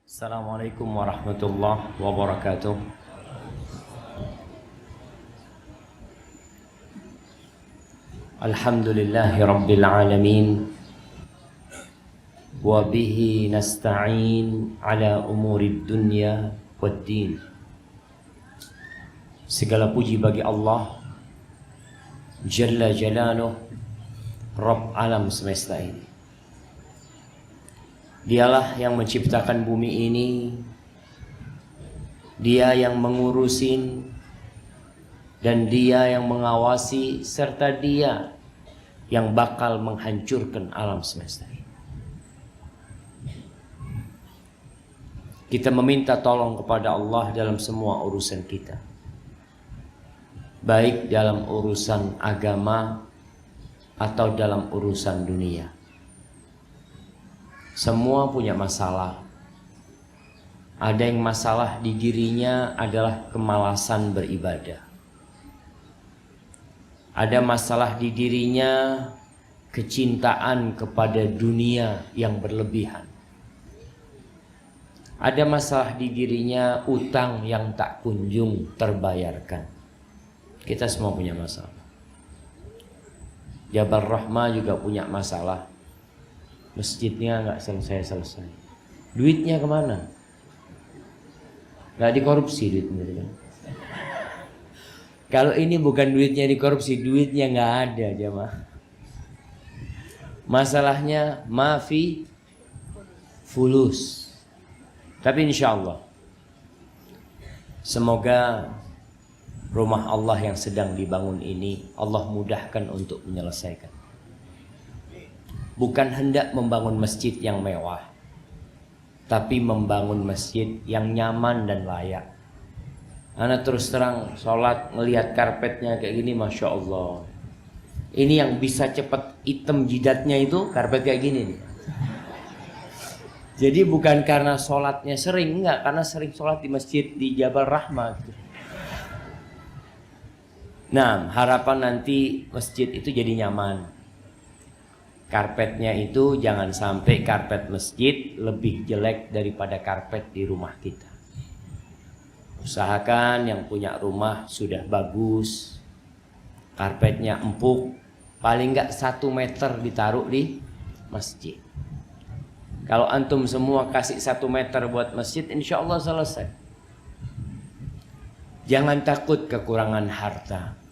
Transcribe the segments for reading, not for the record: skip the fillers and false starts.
Assalamualaikum warahmatullahi wabarakatuh. Alhamdulillahi rabbil alamin. Wa bihi nasta'in ala umurid dunya waddin. Segala puji bagi Allah Jalla Jalaluh, Rabb alam semesta ini. Dialah yang menciptakan bumi ini, Dia yang mengurusin, dan Dia yang mengawasi, serta Dia yang bakal menghancurkan alam semesta ini. Kita meminta tolong kepada Allah dalam semua urusan kita, baik dalam urusan agama atau dalam urusan dunia. Semua punya masalah. Ada yang masalah di dirinya adalah kemalasan beribadah. Ada masalah di dirinya kecintaan kepada dunia yang berlebihan. Ada masalah di dirinya utang yang tak kunjung terbayarkan. Kita semua punya masalah. Jabal Rahmah juga punya masalah. Masjidnya nggak selesai-selesai. Duitnya kemana? Nggak dikorupsi duitnya kan? Kalau ini bukan duitnya dikorupsi, duitnya nggak ada jemaah. Masalahnya mafi fulus. Tapi insya Allah, semoga rumah Allah yang sedang dibangun ini Allah mudahkan untuk menyelesaikan. Bukan hendak membangun masjid yang mewah, tapi membangun masjid yang nyaman dan layak. Ana terus terang sholat ngelihat karpetnya kayak gini, Masya Allah. Ini yang bisa cepat hitam jidatnya itu karpet kayak gini nih. Jadi bukan karena sholatnya sering, enggak, karena sering sholat di masjid di Jabal Rahmah gitu. Nah, harapan nanti masjid itu jadi nyaman. Karpetnya itu jangan sampai karpet masjid lebih jelek daripada karpet di rumah kita. Usahakan yang punya rumah sudah bagus, karpetnya empuk, paling enggak 1 meter ditaruh di masjid. Kalau antum semua kasih 1 meter buat masjid, insya Allah selesai. Jangan takut kekurangan harta.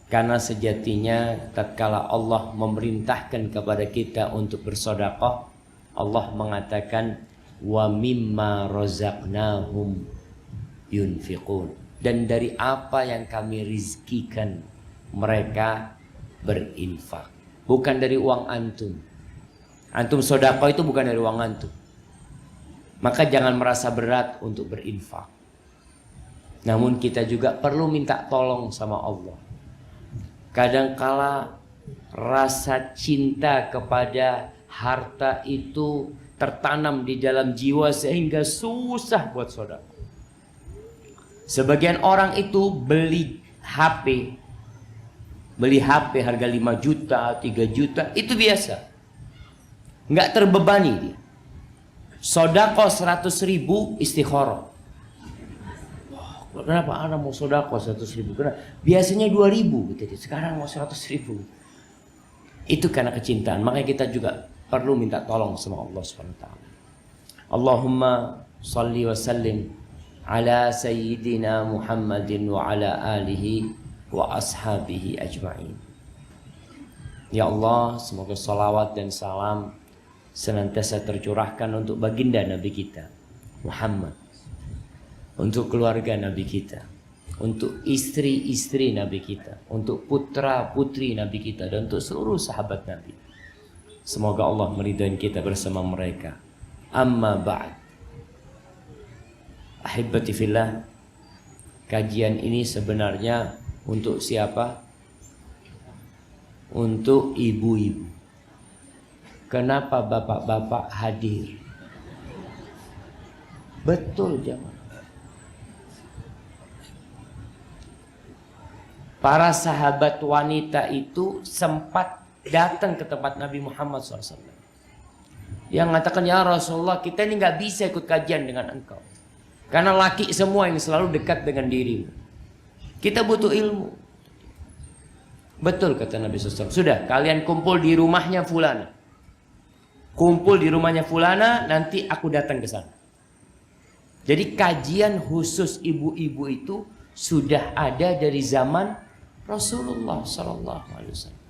Karena sejatinya tatkala Allah memerintahkan kepada kita untuk bersedekah, Allah mengatakan wa mimma razaqnahum yunfiqun, dan dari apa yang kami rizkikan mereka berinfak. Bukan dari uang antum. Antum sedekah itu bukan dari uang antum. Maka jangan merasa berat untuk berinfak. Namun kita juga perlu minta tolong sama Allah. Kadangkala rasa cinta kepada harta itu tertanam di dalam jiwa sehingga susah buat sedekah. Sebagian orang itu beli HP harga 5 juta, 3 juta, itu biasa. Nggak terbebani dia. Sedekah 100.000 istikharah. Kenapa anak mau sedekah 100.000? Kenapa? Biasanya 2.000 gitu. Sekarang mau 100.000. Itu karena kecintaan. Makanya kita juga perlu minta tolong sama Allah SWT. Allahumma salli wa sallim ala sayyidina Muhammadin wa ala alihi wa ashabihi ajma'in. Ya Allah, semoga salawat dan salam senantiasa tercurahkan untuk baginda Nabi kita Muhammad, untuk keluarga Nabi kita, untuk istri-istri Nabi kita, untuk putra-putri Nabi kita, dan untuk seluruh sahabat Nabi. Semoga Allah meridai kita bersama mereka. Amma ba'd. Ahibbati fillah, kajian ini sebenarnya untuk siapa? Untuk ibu-ibu. Kenapa bapak-bapak hadir? Betul jemaah. Para sahabat wanita itu sempat datang ke tempat Nabi Muhammad SAW. Yang mengatakan, ya Rasulullah, kita ini nggak bisa ikut kajian dengan engkau. Karena laki semua yang selalu dekat dengan dirimu. Kita butuh ilmu. Betul kata Nabi SAW. Sudah, kalian kumpul di rumahnya fulana. Kumpul di rumahnya fulana, nanti aku datang ke sana. Jadi kajian khusus ibu-ibu itu sudah ada dari zaman Rasulullah SAW.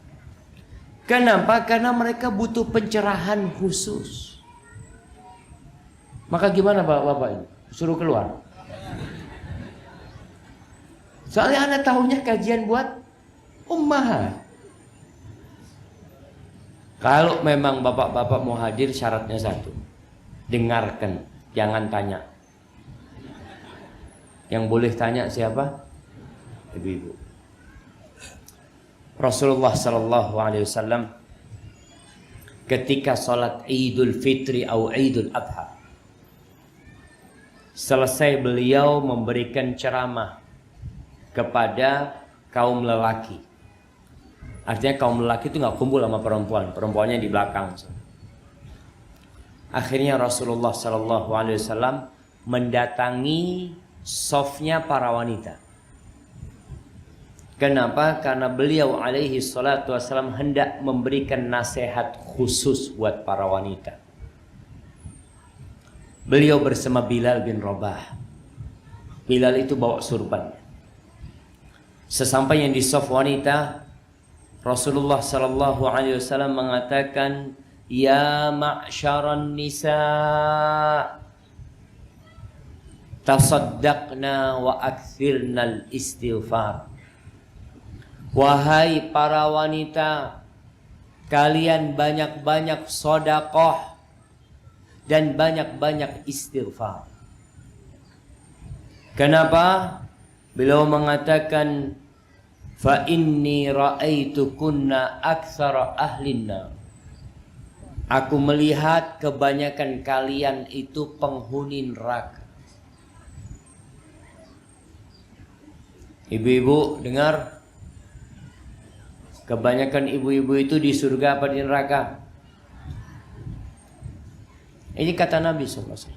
Kenapa? Karena mereka butuh pencerahan khusus. Maka gimana bapak ini? Suruh keluar. Soalnya anak tahunya kajian buat ummahat. Kalau memang bapak-bapak mau hadir, syaratnya satu. Dengarkan, jangan tanya. Yang boleh tanya siapa? Ibu-ibu. Rasulullah sallallahu alaihi wasallam ketika salat Idul Fitri atau Idul Adha, selesai beliau memberikan ceramah kepada kaum lelaki. Artinya kaum lelaki itu nggak kumpul sama perempuan, perempuannya di belakang. Akhirnya Rasulullah sallallahu alaihi wasallam mendatangi safnya para wanita. Kenapa? Karena beliau alaihi salatu wassalam hendak memberikan nasihat khusus buat para wanita. Beliau bersama Bilal bin Rabah. Bilal itu bawa surban. Sesampainya di saf wanita, Rasulullah sallallahu alaihi wasallam mengatakan, "Ya ma'syaran nisa, tasaddaqna wa akthirnal istighfar." Wahai para wanita, kalian banyak-banyak sedekah dan banyak-banyak istighfar. Kenapa? Beliau mengatakan, fa inni ra'aitukunna aktsara ahlinna. Aku melihat kebanyakan kalian itu penghuni neraka. Ibu-ibu dengar, kebanyakan ibu-ibu itu di surga apa di neraka? Ini kata Nabi SAW.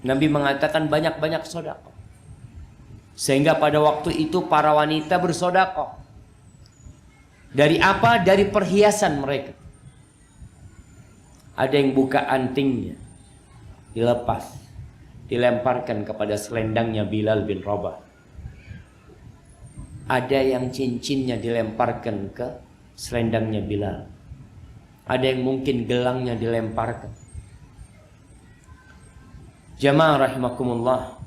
Nabi mengatakan banyak-banyak sedekah. Sehingga pada waktu itu para wanita bersedekah. Dari apa? Dari perhiasan mereka. Ada yang buka antingnya, dilepas, dilemparkan kepada selendangnya Bilal bin Rabah. Ada yang cincinnya dilemparkan ke selendangnya Bilal. Ada yang mungkin gelangnya dilemparkan. Jamaah rahimakumullah.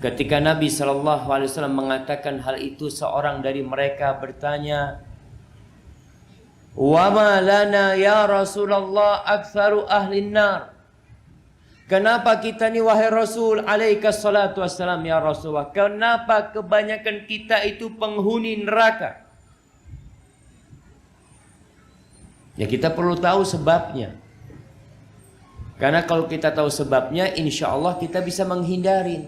Ketika Nabi SAW mengatakan hal itu, seorang dari mereka bertanya, "Wa ma lana ya Rasulullah aktsaru ahlin nar?" Kenapa kita ni wahai Rasul alaika salatu wassalam ya Rasulullah, kenapa kebanyakan kita itu penghuni neraka? Ya kita perlu tahu sebabnya. Karena kalau kita tahu sebabnya, insya Allah kita bisa menghindari.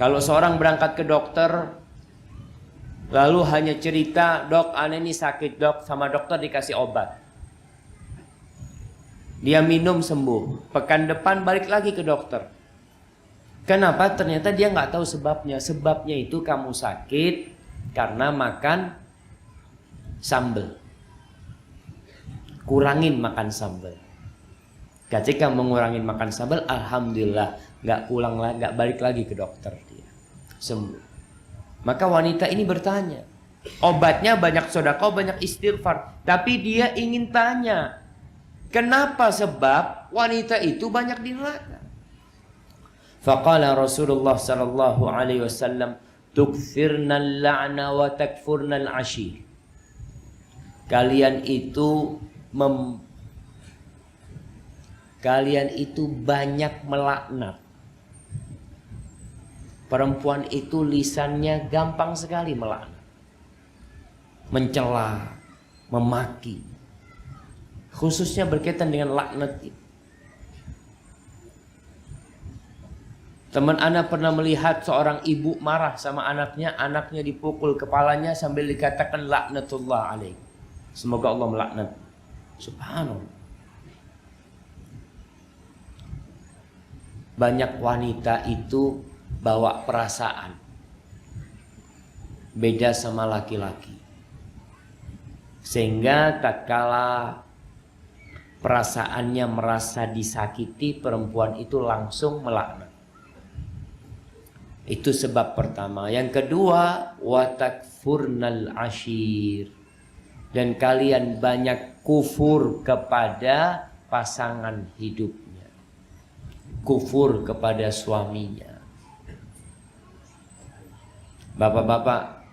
Kalau seorang berangkat ke dokter, lalu hanya cerita, "Dok, aneh ini sakit dok," sama dokter dikasih obat. Dia minum sembuh. Pekan depan balik lagi ke dokter. Kenapa? Ternyata dia nggak tahu sebabnya. Sebabnya itu kamu sakit karena makan sambal. Kurangin makan sambal. Ketika mengurangin makan sambal, alhamdulillah nggak pulang lagi, nggak balik lagi ke dokter, dia sembuh. Maka wanita ini bertanya, obatnya banyak sedekah, banyak istighfar, tapi dia ingin tanya, kenapa sebab wanita itu banyak di neraka? Faqala Rasulullah sallallahu alaihi wasallam, "Tukthirna al-la'na wa takfurna al-ashir." Kalian itu banyak melaknat. Perempuan itu lisannya gampang sekali melaknat, mencela, memaki. Khususnya berkaitan dengan laknat itu. Teman anak pernah melihat seorang ibu marah sama anaknya dipukul kepalanya sambil dikatakan laknatullah alaih. Semoga Allah melaknat. Subhanallah. Banyak wanita itu bawa perasaan. Beda sama laki-laki. Sehingga tatkala perasaannya merasa disakiti, perempuan itu langsung melaknat. Itu sebab pertama. Yang kedua, watakfurnal ashir. Dan kalian banyak kufur kepada pasangan hidupnya. Kufur kepada suaminya. Bapak-bapak,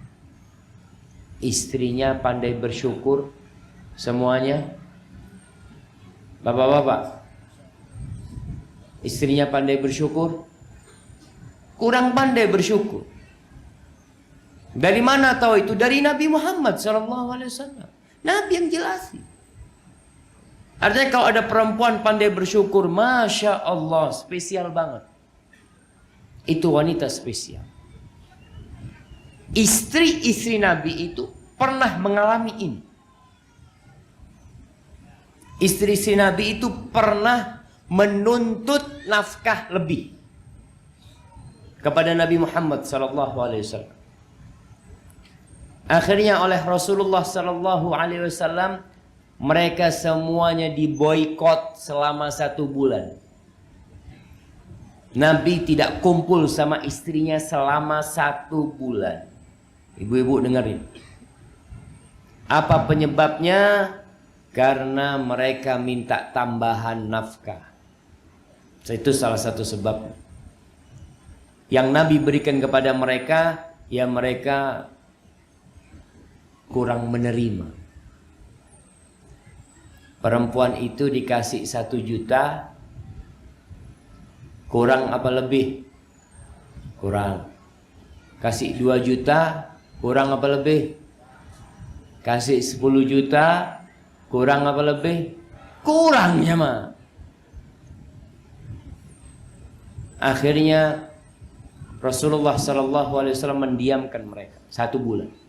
istrinya pandai bersyukur semuanya. Bapak-bapak, istrinya pandai bersyukur, kurang pandai bersyukur. Dari mana tahu itu? Dari Nabi Muhammad SAW. Nabi yang jelasin. Artinya kalau ada perempuan pandai bersyukur, Masya Allah, spesial banget. Itu wanita spesial. Istri-istri Nabi itu pernah mengalami ini. Istri-istri Nabi itu pernah menuntut nafkah lebih kepada Nabi Muhammad SAW. Akhirnya oleh Rasulullah SAW mereka semuanya diboikot selama 1 bulan. Nabi tidak kumpul sama istrinya selama 1 bulan. Ibu-ibu dengerin. Apa penyebabnya? Karena mereka minta tambahan nafkah. Itu salah satu sebab. Yang Nabi berikan kepada mereka, ya mereka kurang menerima. Perempuan itu dikasih 1 juta, kurang apa lebih? Kurang. Kasih 2 juta, kurang apa lebih? Kasih 10 juta, kurang apa lebih? Kurangnya mah. Akhirnya Rasulullah SAW mendiamkan mereka 1 bulan.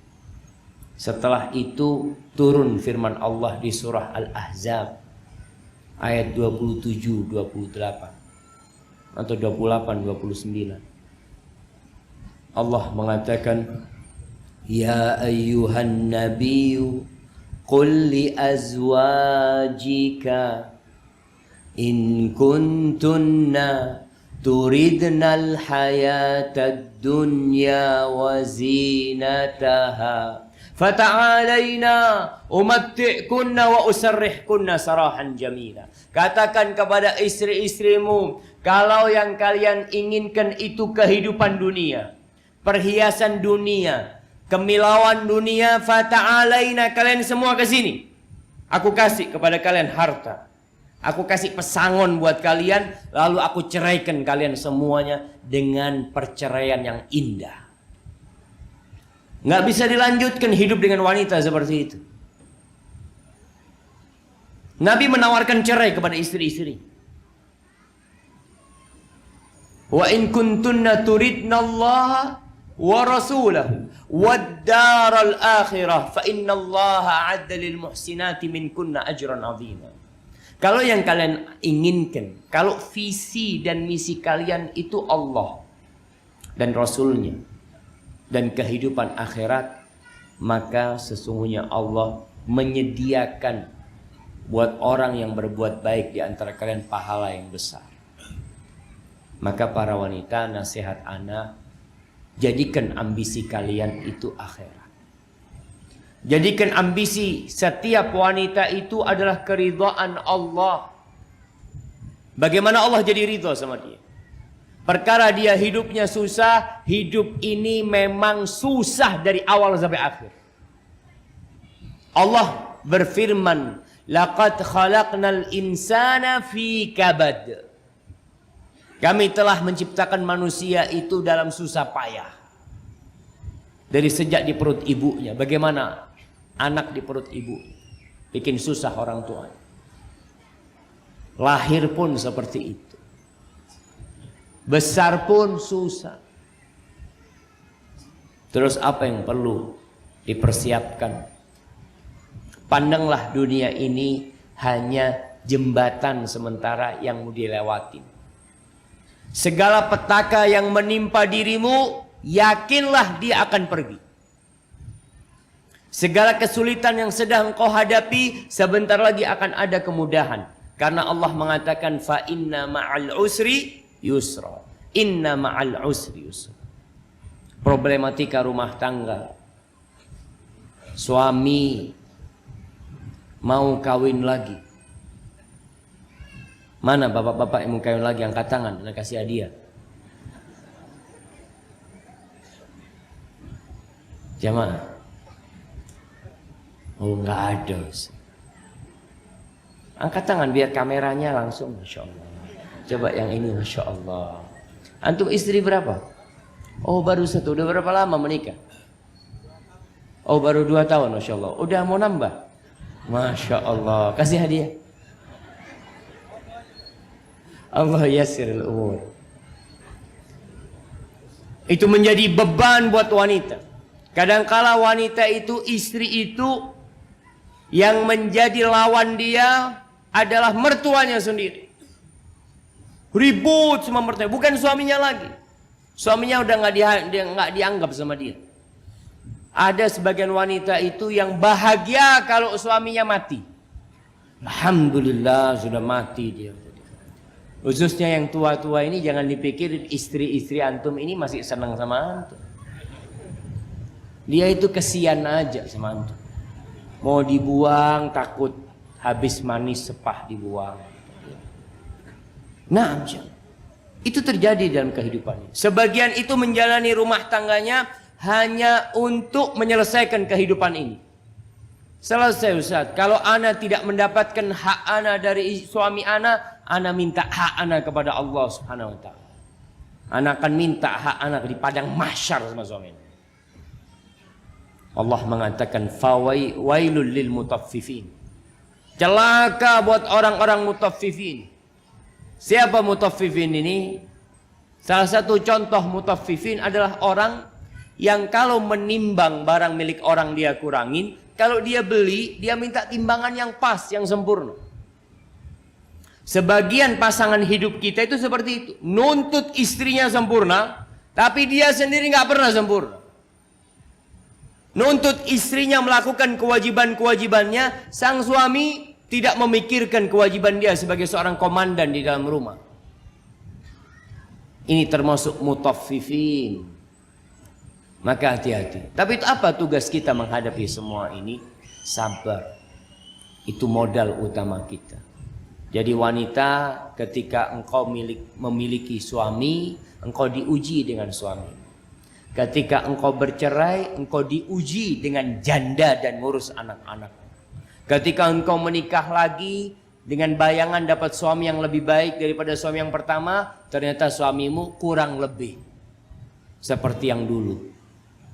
Setelah itu turun firman Allah di surah Al-Ahzab ayat 27-28 atau 28-29. Allah mengatakan, Ya ayyuhan nabiyyu qul li azwajika in kuntunna turidnal hayatad dunya wa zinataha fata'alaina umatti'kunna wa usarrihkunna sarahan jamila. Katakan kepada istri-istrimu, kalau yang kalian inginkan itu kehidupan dunia, perhiasan dunia, kemilauan dunia, fata'alaina, kalian semua ke sini. Aku kasih kepada kalian harta. Aku kasih pesangon buat kalian, lalu aku ceraikan kalian semuanya dengan perceraian yang indah. Nggak bisa dilanjutkan hidup dengan wanita seperti itu. Nabi menawarkan cerai kepada istri-istri. Wa in kuntunna turidna Allah wa rasulahu wad daral akhirah fa innallaha a'adda lil muhsinati minkunna ajran 'azima. Kalau yang kalian inginkan, kalau visi dan misi kalian itu Allah dan Rasulnya dan kehidupan akhirat, maka sesungguhnya Allah menyediakan buat orang yang berbuat baik di antara kalian pahala yang besar. Maka para wanita, nasihat ana, jadikan ambisi kalian itu akhirat. Jadikan ambisi setiap wanita itu adalah keridhaan Allah. Bagaimana Allah jadi ridha sama dia? Perkara dia hidupnya susah, hidup ini memang susah dari awal sampai akhir. Allah berfirman, laqad khalaqnal insana fi kabad. Kami telah menciptakan manusia itu dalam susah payah. Dari sejak di perut ibunya. Bagaimana anak di perut ibu? Bikin susah orang tua. Lahir pun seperti itu. Besar pun susah. Terus apa yang perlu dipersiapkan? Pandanglah dunia ini hanya jembatan sementara yang mau dilewatin. Segala petaka yang menimpa dirimu, yakinlah dia akan pergi. Segala kesulitan yang sedang kau hadapi, sebentar lagi akan ada kemudahan. Karena Allah mengatakan, fa inna ma'al usri yusra. Inna ma'al usri yusra. Problematika rumah tangga. Suami mau kawin lagi. Mana bapak-bapak yang mau kawin lagi? Angkat tangan, nak kasih hadiah. Jamaah. Oh, enggak ada. Angkat tangan biar kameranya langsung. Masya Allah. Coba yang ini, Masya Allah. Antum istri berapa? Oh, baru satu. Udah berapa lama menikah? Oh, baru 2 tahun. Masya Allah. Udah mau nambah? Masya Allah. Kasih hadiah. Allah yassirul umur. Itu menjadi beban buat wanita. Kadangkala wanita itu, istri itu, yang menjadi lawan dia adalah mertuanya sendiri. Ribut sama mertuanya, bukan suaminya lagi. Suaminya udah nggak dianggap sama dia. Ada sebagian wanita itu yang bahagia kalau suaminya mati. Alhamdulillah sudah mati dia. Khususnya yang tua-tua ini, jangan dipikir istri-istri antum ini masih senang sama antum. Dia itu kesian aja sama antum. Mau dibuang takut habis manis sepah dibuang. Nah, itu terjadi dalam kehidupan. Sebagian itu menjalani rumah tangganya hanya untuk menyelesaikan kehidupan ini. Selesai Ustaz, kalau ana tidak mendapatkan hak ana dari suami ana minta hak ana kepada Allah Subhanahu wa taala. Ana akan minta hak ana di padang mahsyar sama suami. Allah mengatakan fawailul lil mutaffifin. Celaka buat orang-orang mutaffifin. Siapa mutaffifin ini? Salah satu contoh mutaffifin adalah orang yang kalau menimbang barang milik orang dia kurangin, kalau dia beli, dia minta timbangan yang pas, yang sempurna. Sebagian pasangan hidup kita itu seperti itu. Nuntut istrinya sempurna, tapi dia sendiri nggak pernah sempurna. Nuntut istrinya melakukan kewajiban-kewajibannya, sang suami tidak memikirkan kewajiban dia sebagai seorang komandan di dalam rumah. Ini termasuk mutaffifin. Maka hati-hati. Tapi itu apa tugas kita menghadapi semua ini? Sabar. Itu modal utama kita. Jadi wanita, ketika engkau memiliki suami, engkau diuji dengan suami. Ketika engkau bercerai, engkau diuji dengan janda dan ngurus anak-anak. Ketika engkau menikah lagi dengan bayangan dapat suami yang lebih baik daripada suami yang pertama, ternyata suamimu kurang lebih seperti yang dulu.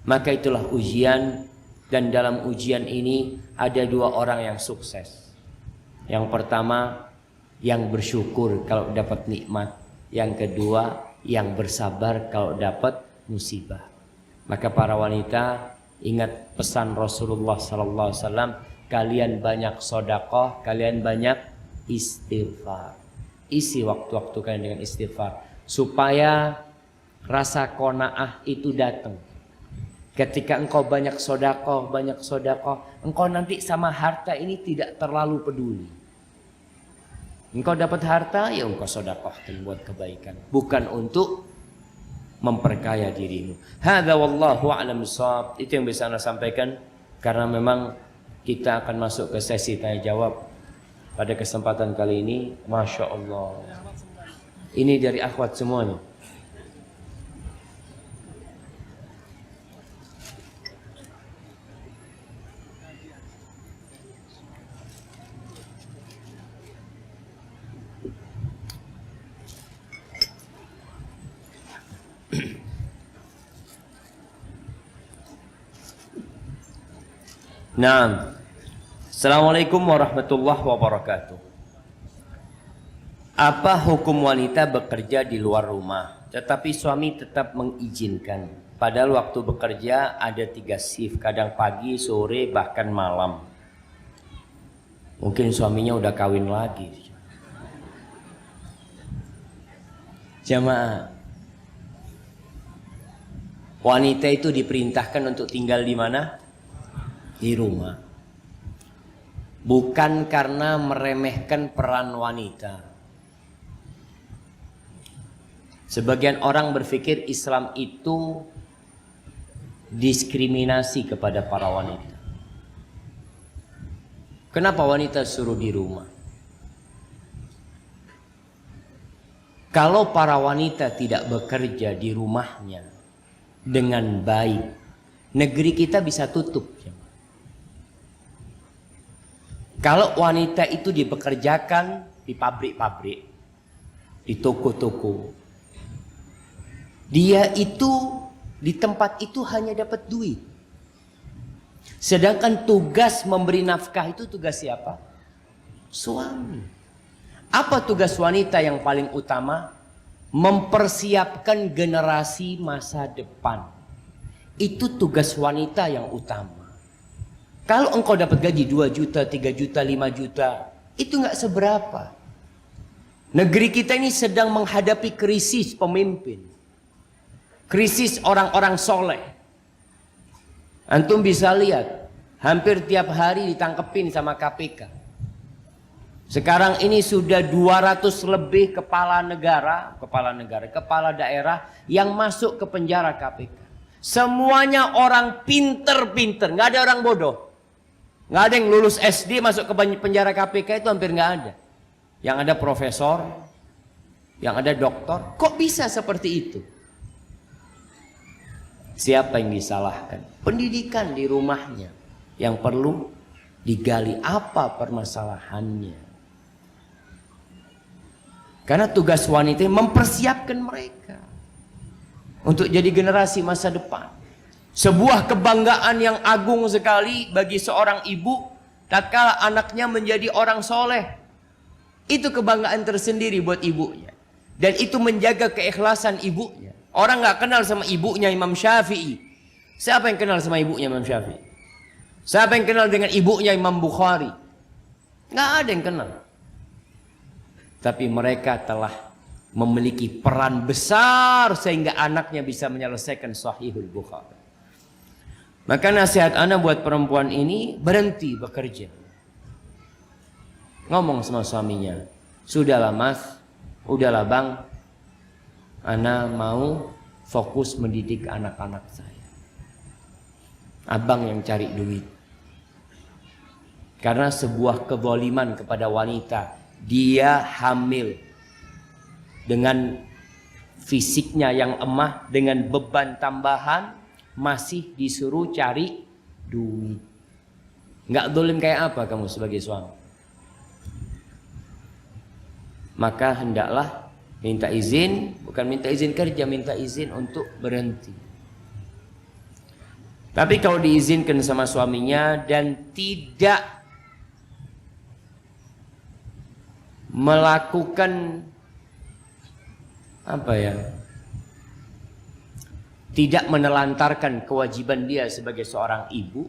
Maka itulah ujian, dan dalam ujian ini ada 2 orang yang sukses. Yang pertama, yang bersyukur kalau dapat nikmat. Yang kedua, yang bersabar kalau dapat musibah. Maka para wanita, ingat pesan Rasulullah SAW, kalian banyak sedekah, kalian banyak istighfar. Isi waktu-waktu kalian dengan istighfar supaya rasa qanaah itu datang. Ketika engkau banyak sedekah, engkau nanti sama harta ini tidak terlalu peduli. Engkau dapat harta, ya engkau sedekahkan buat kebaikan, bukan untuk memperkaya dirimu. Hadza wallahu a'lam bissawab. Itu yang bisa Anda sampaikan, karena memang kita akan masuk ke sesi tanya jawab pada kesempatan kali ini. Masya Allah. Ini dari akhwat semuanya. Naam. Assalamualaikum warahmatullahi wabarakatuh. Apa hukum wanita bekerja di luar rumah tetapi suami tetap mengizinkan? Padahal waktu bekerja ada 3 shift, kadang pagi, sore, bahkan malam. Mungkin suaminya udah kawin lagi. Jamaah, wanita itu diperintahkan untuk tinggal di mana? Di rumah. Bukan karena meremehkan peran wanita. Sebagian orang berpikir Islam itu diskriminasi kepada para wanita. Kenapa wanita suruh di rumah? Kalau para wanita tidak bekerja di rumahnya dengan baik, negeri kita bisa tutup. Kalau wanita itu dipekerjakan di pabrik-pabrik, di toko-toko, dia itu di tempat itu hanya dapat duit. Sedangkan tugas memberi nafkah itu tugas siapa? Suami. Apa tugas wanita yang paling utama? Mempersiapkan generasi masa depan. Itu tugas wanita yang utama. Kalau engkau dapat gaji 2 juta, 3 juta, 5 juta, itu nggak seberapa. Negeri kita ini sedang menghadapi krisis pemimpin. Krisis orang-orang soleh. Antum bisa lihat, hampir tiap hari ditangkepin sama KPK. Sekarang ini sudah 200 lebih kepala daerah yang masuk ke penjara KPK. Semuanya orang pinter-pinter, nggak ada orang bodoh. Nggak ada yang lulus SD masuk ke penjara KPK, itu hampir nggak ada. Yang ada profesor, yang ada doktor. Kok bisa seperti itu? Siapa yang disalahkan? Pendidikan di rumahnya yang perlu digali. Apa permasalahannya? Karena tugas wanita mempersiapkan mereka untuk jadi generasi masa depan. Sebuah kebanggaan yang agung sekali bagi seorang ibu tatkala anaknya menjadi orang soleh. Itu kebanggaan tersendiri buat ibunya. Dan itu menjaga keikhlasan ibunya. Orang nggak kenal sama ibunya Imam Syafi'i. Siapa yang kenal sama ibunya Imam Syafi'i? Siapa yang kenal dengan ibunya Imam Bukhari? Nggak ada yang kenal. Tapi mereka telah memiliki peran besar sehingga anaknya bisa menyelesaikan Sahihul Bukhari. Maka nasihat ana buat perempuan ini, berhenti bekerja. Ngomong sama suaminya, sudahlah mas, udahlah bang, ana mau fokus mendidik anak-anak saya. Abang yang cari duit. Karena sebuah kezaliman kepada wanita, dia hamil dengan fisiknya yang lemah, dengan beban tambahan, masih disuruh cari duit. Nggak dolim kayak apa kamu sebagai suami? Maka hendaklah minta izin, bukan minta izin kerja, minta izin untuk berhenti. Tapi kalau diizinkan sama suaminya dan tidak melakukan apa ya, tidak menelantarkan kewajiban dia sebagai seorang ibu,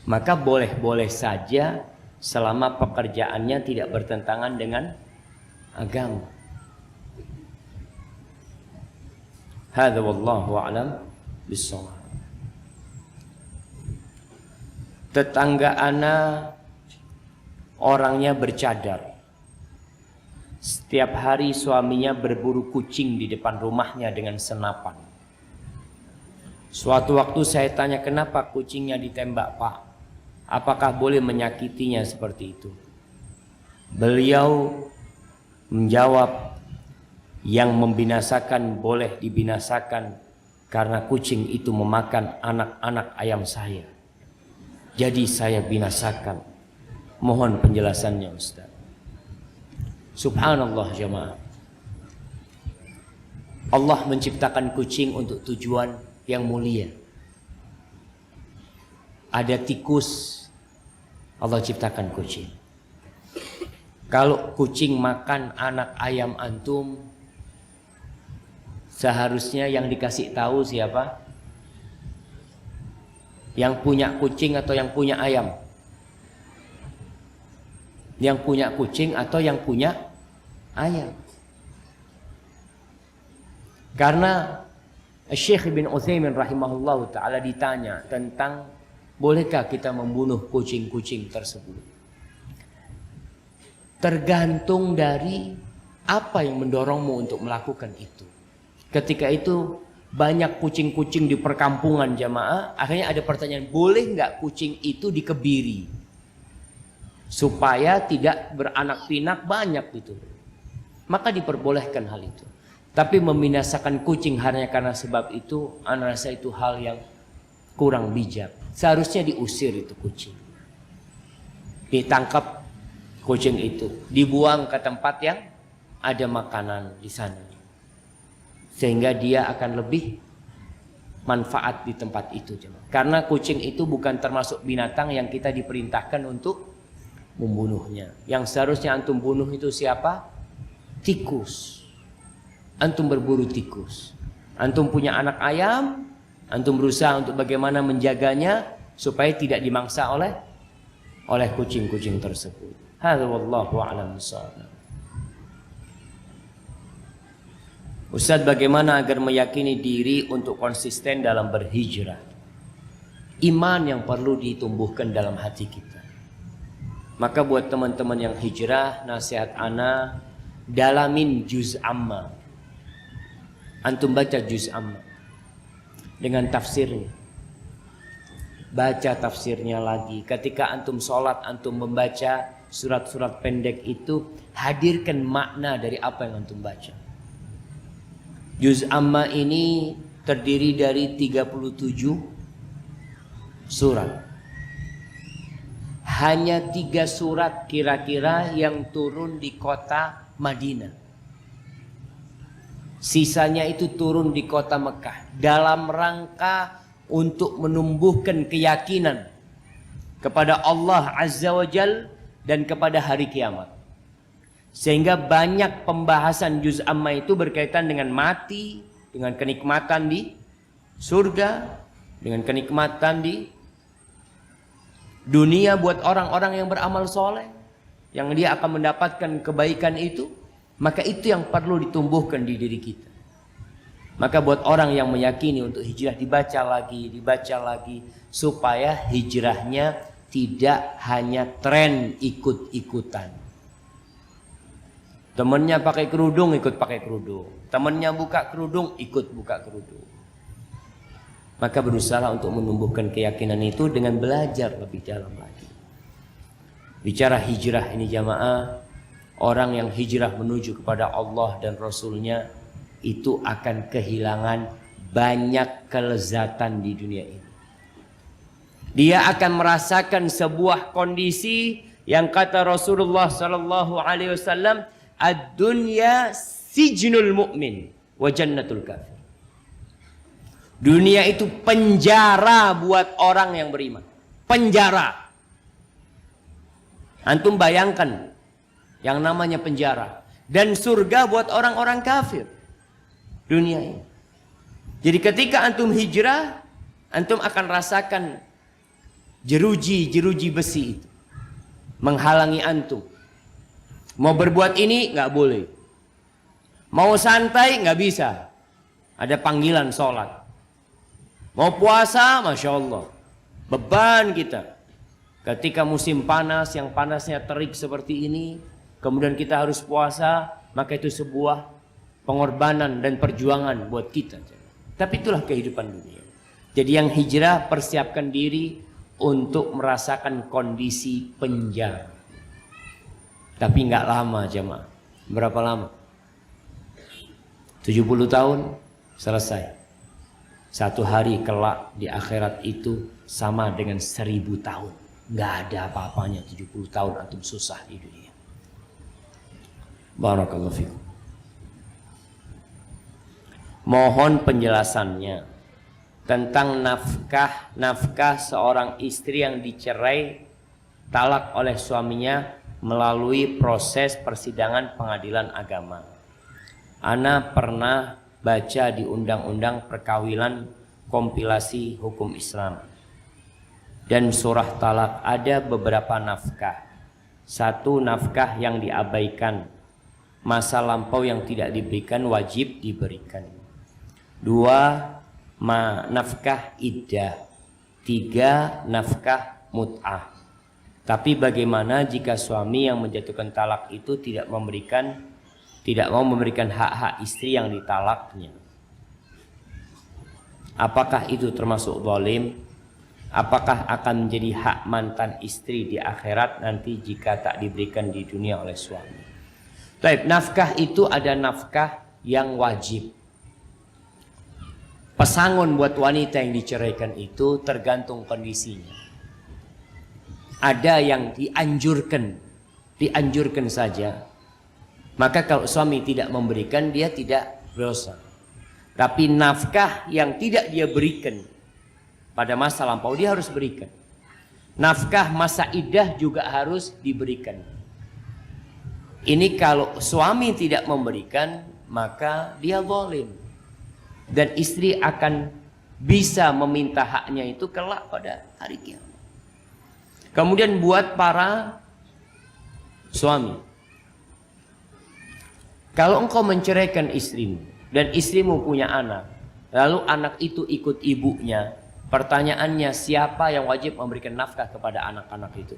maka boleh-boleh saja selama pekerjaannya tidak bertentangan dengan agama. Hadza wallahu a'lam bissawab. Tetangga ana orangnya bercadar. Setiap hari suaminya berburu kucing di depan rumahnya dengan senapan. Suatu waktu saya tanya, kenapa kucingnya ditembak pak? Apakah boleh menyakitinya seperti itu? Beliau menjawab, yang membinasakan boleh dibinasakan karena kucing itu memakan anak-anak ayam saya. Jadi saya binasakan. Mohon penjelasannya Ustaz. Subhanallah jamaah. Allah menciptakan kucing untuk tujuan yang mulia. Ada tikus, Allah ciptakan kucing. Kalau kucing makan anak ayam antum, seharusnya yang dikasih tahu siapa? Yang punya kucing atau yang punya ayam? Yang punya kucing atau yang punya ayam. Karena Syekh bin Utsaimin rahimahullah ta'ala ditanya tentang bolehkah kita membunuh kucing-kucing tersebut. Tergantung dari apa yang mendorongmu untuk melakukan itu. Ketika itu banyak kucing-kucing di perkampungan jamaah, akhirnya ada pertanyaan, boleh nggak kucing itu dikebiri? Supaya tidak beranak pinak banyak gitu. Maka diperbolehkan hal itu. Tapi membinasakan kucing hanya karena sebab itu, ana rasa itu hal yang kurang bijak. Seharusnya diusir itu kucing. Ditangkap kucing itu, dibuang ke tempat yang ada makanan di sana. Sehingga dia akan lebih manfaat di tempat itu. Karena kucing itu bukan termasuk binatang yang kita diperintahkan untuk membunuhnya. Yang seharusnya antum bunuh itu siapa? Tikus. Antum berburu tikus. Antum punya anak ayam, antum berusaha untuk bagaimana menjaganya supaya tidak dimangsa oleh kucing-kucing tersebut. Hadza wallahu a'lam bishawab. Ustaz, bagaimana agar meyakini diri untuk konsisten dalam berhijrah? Iman yang perlu ditumbuhkan dalam hati kita. Maka buat teman-teman yang hijrah, nasihat ana, dalamin juz amma. Antum baca juz amma dengan tafsirnya. Baca tafsirnya lagi. Ketika antum sholat, antum membaca surat-surat pendek itu, hadirkan makna dari apa yang antum baca. Juz amma ini terdiri dari 37 surat. Hanya 3 surat kira-kira yang turun di kota Madinah. Sisanya itu turun di kota Mekah. Dalam rangka untuk menumbuhkan keyakinan kepada Allah Azza wa Jal dan kepada hari kiamat. Sehingga banyak pembahasan juz amma itu berkaitan dengan mati, dengan kenikmatan di surga, dengan kenikmatan di dunia buat orang-orang yang beramal soleh, yang dia akan mendapatkan kebaikan itu. Maka itu yang perlu ditumbuhkan di diri kita. Maka buat orang yang meyakini untuk hijrah, dibaca lagi, supaya hijrahnya tidak hanya tren ikut-ikutan. Temennya pakai kerudung, ikut pakai kerudung. Temennya buka kerudung, ikut buka kerudung. Maka berusaha untuk menumbuhkan keyakinan itu dengan belajar lebih dalam lagi. Bicara hijrah ini jamaah, orang yang hijrah menuju kepada Allah dan Rasulnya itu akan kehilangan banyak kelezatan di dunia ini. Dia akan merasakan sebuah kondisi yang kata Rasulullah sallallahu alaihi wasallam, ad-dunya sijnul mu'min wa jannatul kafir. Dunia itu penjara buat orang yang beriman. Penjara. Antum bayangkan yang namanya penjara. Dan surga buat orang-orang kafir. Dunia ini. Jadi ketika antum hijrah, antum akan rasakan jeruji besi itu menghalangi antum. Mau berbuat ini nggak boleh. Mau santai nggak bisa. Ada panggilan sholat. Mau puasa, masya Allah, beban kita. Ketika musim panas, yang panasnya terik seperti ini, kemudian kita harus puasa, maka itu sebuah pengorbanan dan perjuangan buat kita. Tapi itulah kehidupan dunia. Jadi yang hijrah, persiapkan diri untuk merasakan kondisi penjara. Tapi nggak lama jemaah. Berapa lama? 70 tahun selesai. Satu hari kelak di akhirat itu sama dengan 1000 tahun. Nggak ada apa-apanya 70 tahun antum susah di dunia. Barakallahu fikum. Mohon penjelasannya tentang nafkah seorang istri yang dicerai talak oleh suaminya melalui proses persidangan pengadilan agama. Ana pernah baca di undang-undang perkawinan kompilasi hukum Islam dan surah talak ada beberapa nafkah. Satu, nafkah yang diabaikan, masa lampau yang tidak diberikan wajib diberikan. Dua, nafkah iddah. Tiga, nafkah mut'ah. Tapi bagaimana jika suami yang menjatuhkan talak itu tidak mau memberikan hak-hak istri yang ditalaknya? Apakah itu termasuk zalim? Apakah akan menjadi hak mantan istri di akhirat nanti jika tak diberikan di dunia oleh suami? Baik, nafkah itu ada nafkah yang wajib. Pesangon buat wanita yang diceraikan itu tergantung kondisinya. Ada yang dianjurkan saja. Maka kalau suami tidak memberikan, dia tidak berdosa. Tapi nafkah yang tidak dia berikan pada masa lampau, dia harus berikan. Nafkah masa iddah juga harus diberikan. Ini kalau suami tidak memberikan, maka dia zalim. Dan istri akan bisa meminta haknya itu kelak pada hari kiamat. Kemudian buat para suami, kalau engkau menceraikan istrimu dan istrimu punya anak, lalu anak itu ikut ibunya, pertanyaannya, siapa yang wajib memberikan nafkah kepada anak-anak itu?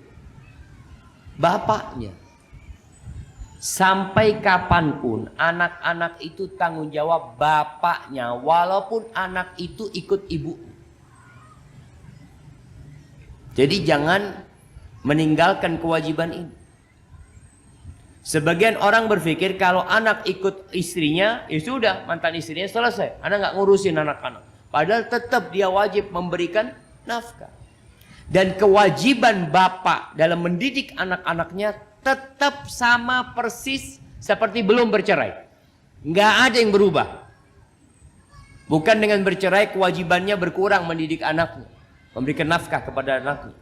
Bapaknya. Sampai kapanpun anak-anak itu tanggung jawab bapaknya, walaupun anak itu ikut ibu. Jadi jangan meninggalkan kewajiban ini. Sebagian orang berpikir kalau anak ikut istrinya, ya sudah, mantan istrinya selesai, anak nggak ngurusin anak-anak. Padahal tetap dia wajib memberikan nafkah. Dan kewajiban bapak dalam mendidik anak-anaknya tetap sama persis seperti belum bercerai. Nggak ada yang berubah. Bukan dengan bercerai kewajibannya berkurang mendidik anaknya, memberikan nafkah kepada anaknya.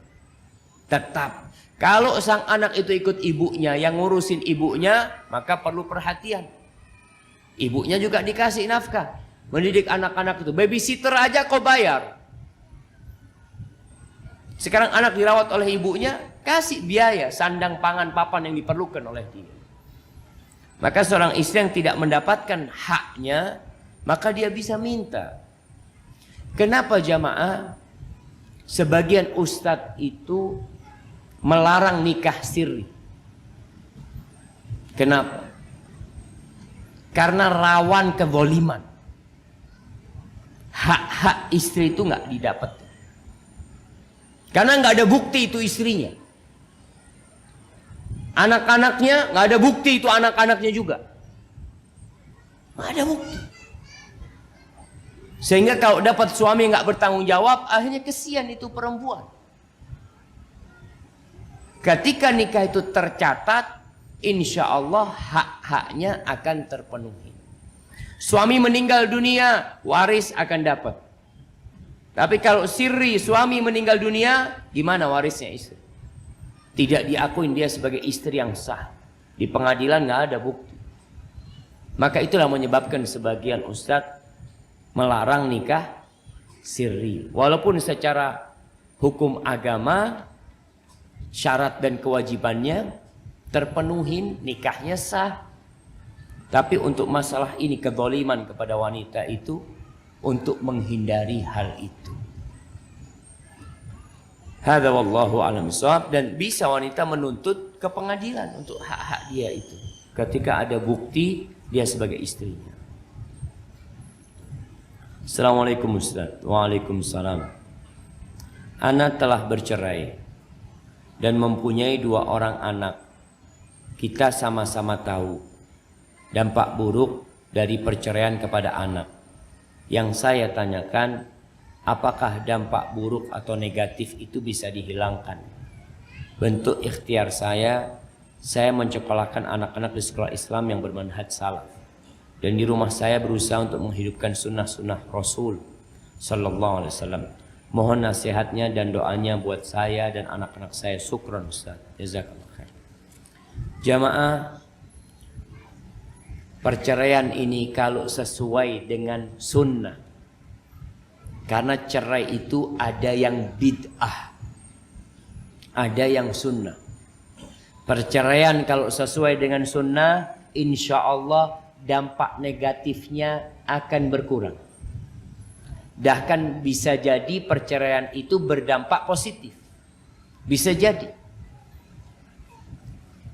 Tetap. Kalau sang anak itu ikut ibunya, yang ngurusin ibunya, maka perlu perhatian. Ibunya juga dikasih nafkah. Mendidik anak-anak itu. Babysitter aja kau bayar. Sekarang anak dirawat oleh ibunya, kasih biaya sandang pangan papan yang diperlukan oleh dia. Maka seorang istri yang tidak mendapatkan haknya, maka dia bisa minta. Kenapa jamaah? Sebagian ustadz itu melarang nikah siri. Kenapa? Karena rawan kezaliman. Hak-hak istri itu nggak didapat. Karena nggak ada bukti itu istrinya. Anak-anaknya nggak ada bukti itu anak-anaknya juga. Nggak ada bukti. Sehingga kalau dapat suami nggak bertanggung jawab, akhirnya kesian itu perempuan. Ketika nikah itu tercatat, insya Allah hak-haknya akan terpenuhi. Suami meninggal dunia, waris akan dapat. Tapi kalau sirri suami meninggal dunia, gimana warisnya istri? Tidak diakuin dia sebagai istri yang sah. Di pengadilan nggak ada bukti. Maka itulah menyebabkan sebagian ustadz melarang nikah sirri. Walaupun secara hukum agama syarat dan kewajibannya terpenuhi, nikahnya sah. Tapi untuk masalah ini kezaliman kepada wanita itu, untuk menghindari hal itu. Hadza wallahu a'lam bishawab. Dan bisa wanita menuntut ke pengadilan untuk hak-hak dia itu ketika ada bukti dia sebagai istrinya. Assalamualaikum Ustaz. Waalaikumsalam. Ana telah bercerai dan mempunyai 2 orang anak. Kita sama-sama tahu dampak buruk dari perceraian kepada anak. Yang saya tanyakan, apakah dampak buruk atau negatif itu bisa dihilangkan? Bentuk ikhtiar saya mencekolahkan anak-anak di sekolah Islam yang bermanhaj salaf. Dan di rumah saya berusaha untuk menghidupkan sunnah-sunnah Rasul Sallallahu Alaihi Wasallam. Mohon nasihatnya dan doanya buat saya dan anak-anak saya. Syukran Ustaz. Jazakallah khair. Jamaah, perceraian ini kalau sesuai dengan sunnah, karena cerai itu ada yang bid'ah, ada yang sunnah. Perceraian kalau sesuai dengan sunnah, insya Allah dampak negatifnya akan berkurang. Bahkan bisa jadi perceraian itu berdampak positif. Bisa jadi.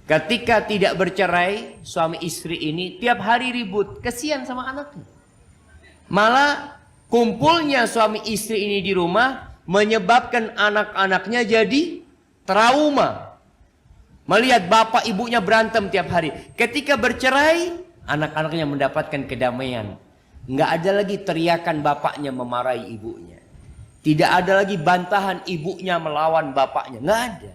Ketika tidak bercerai, suami istri ini tiap hari ribut, kesian sama anaknya. Malah kumpulnya suami istri ini di rumah menyebabkan anak-anaknya jadi trauma. Melihat bapak ibunya berantem tiap hari. Ketika bercerai, anak-anaknya mendapatkan kedamaian. Nggak ada lagi teriakan bapaknya memarahi ibunya. Tidak ada lagi bantahan ibunya melawan bapaknya. Nggak ada.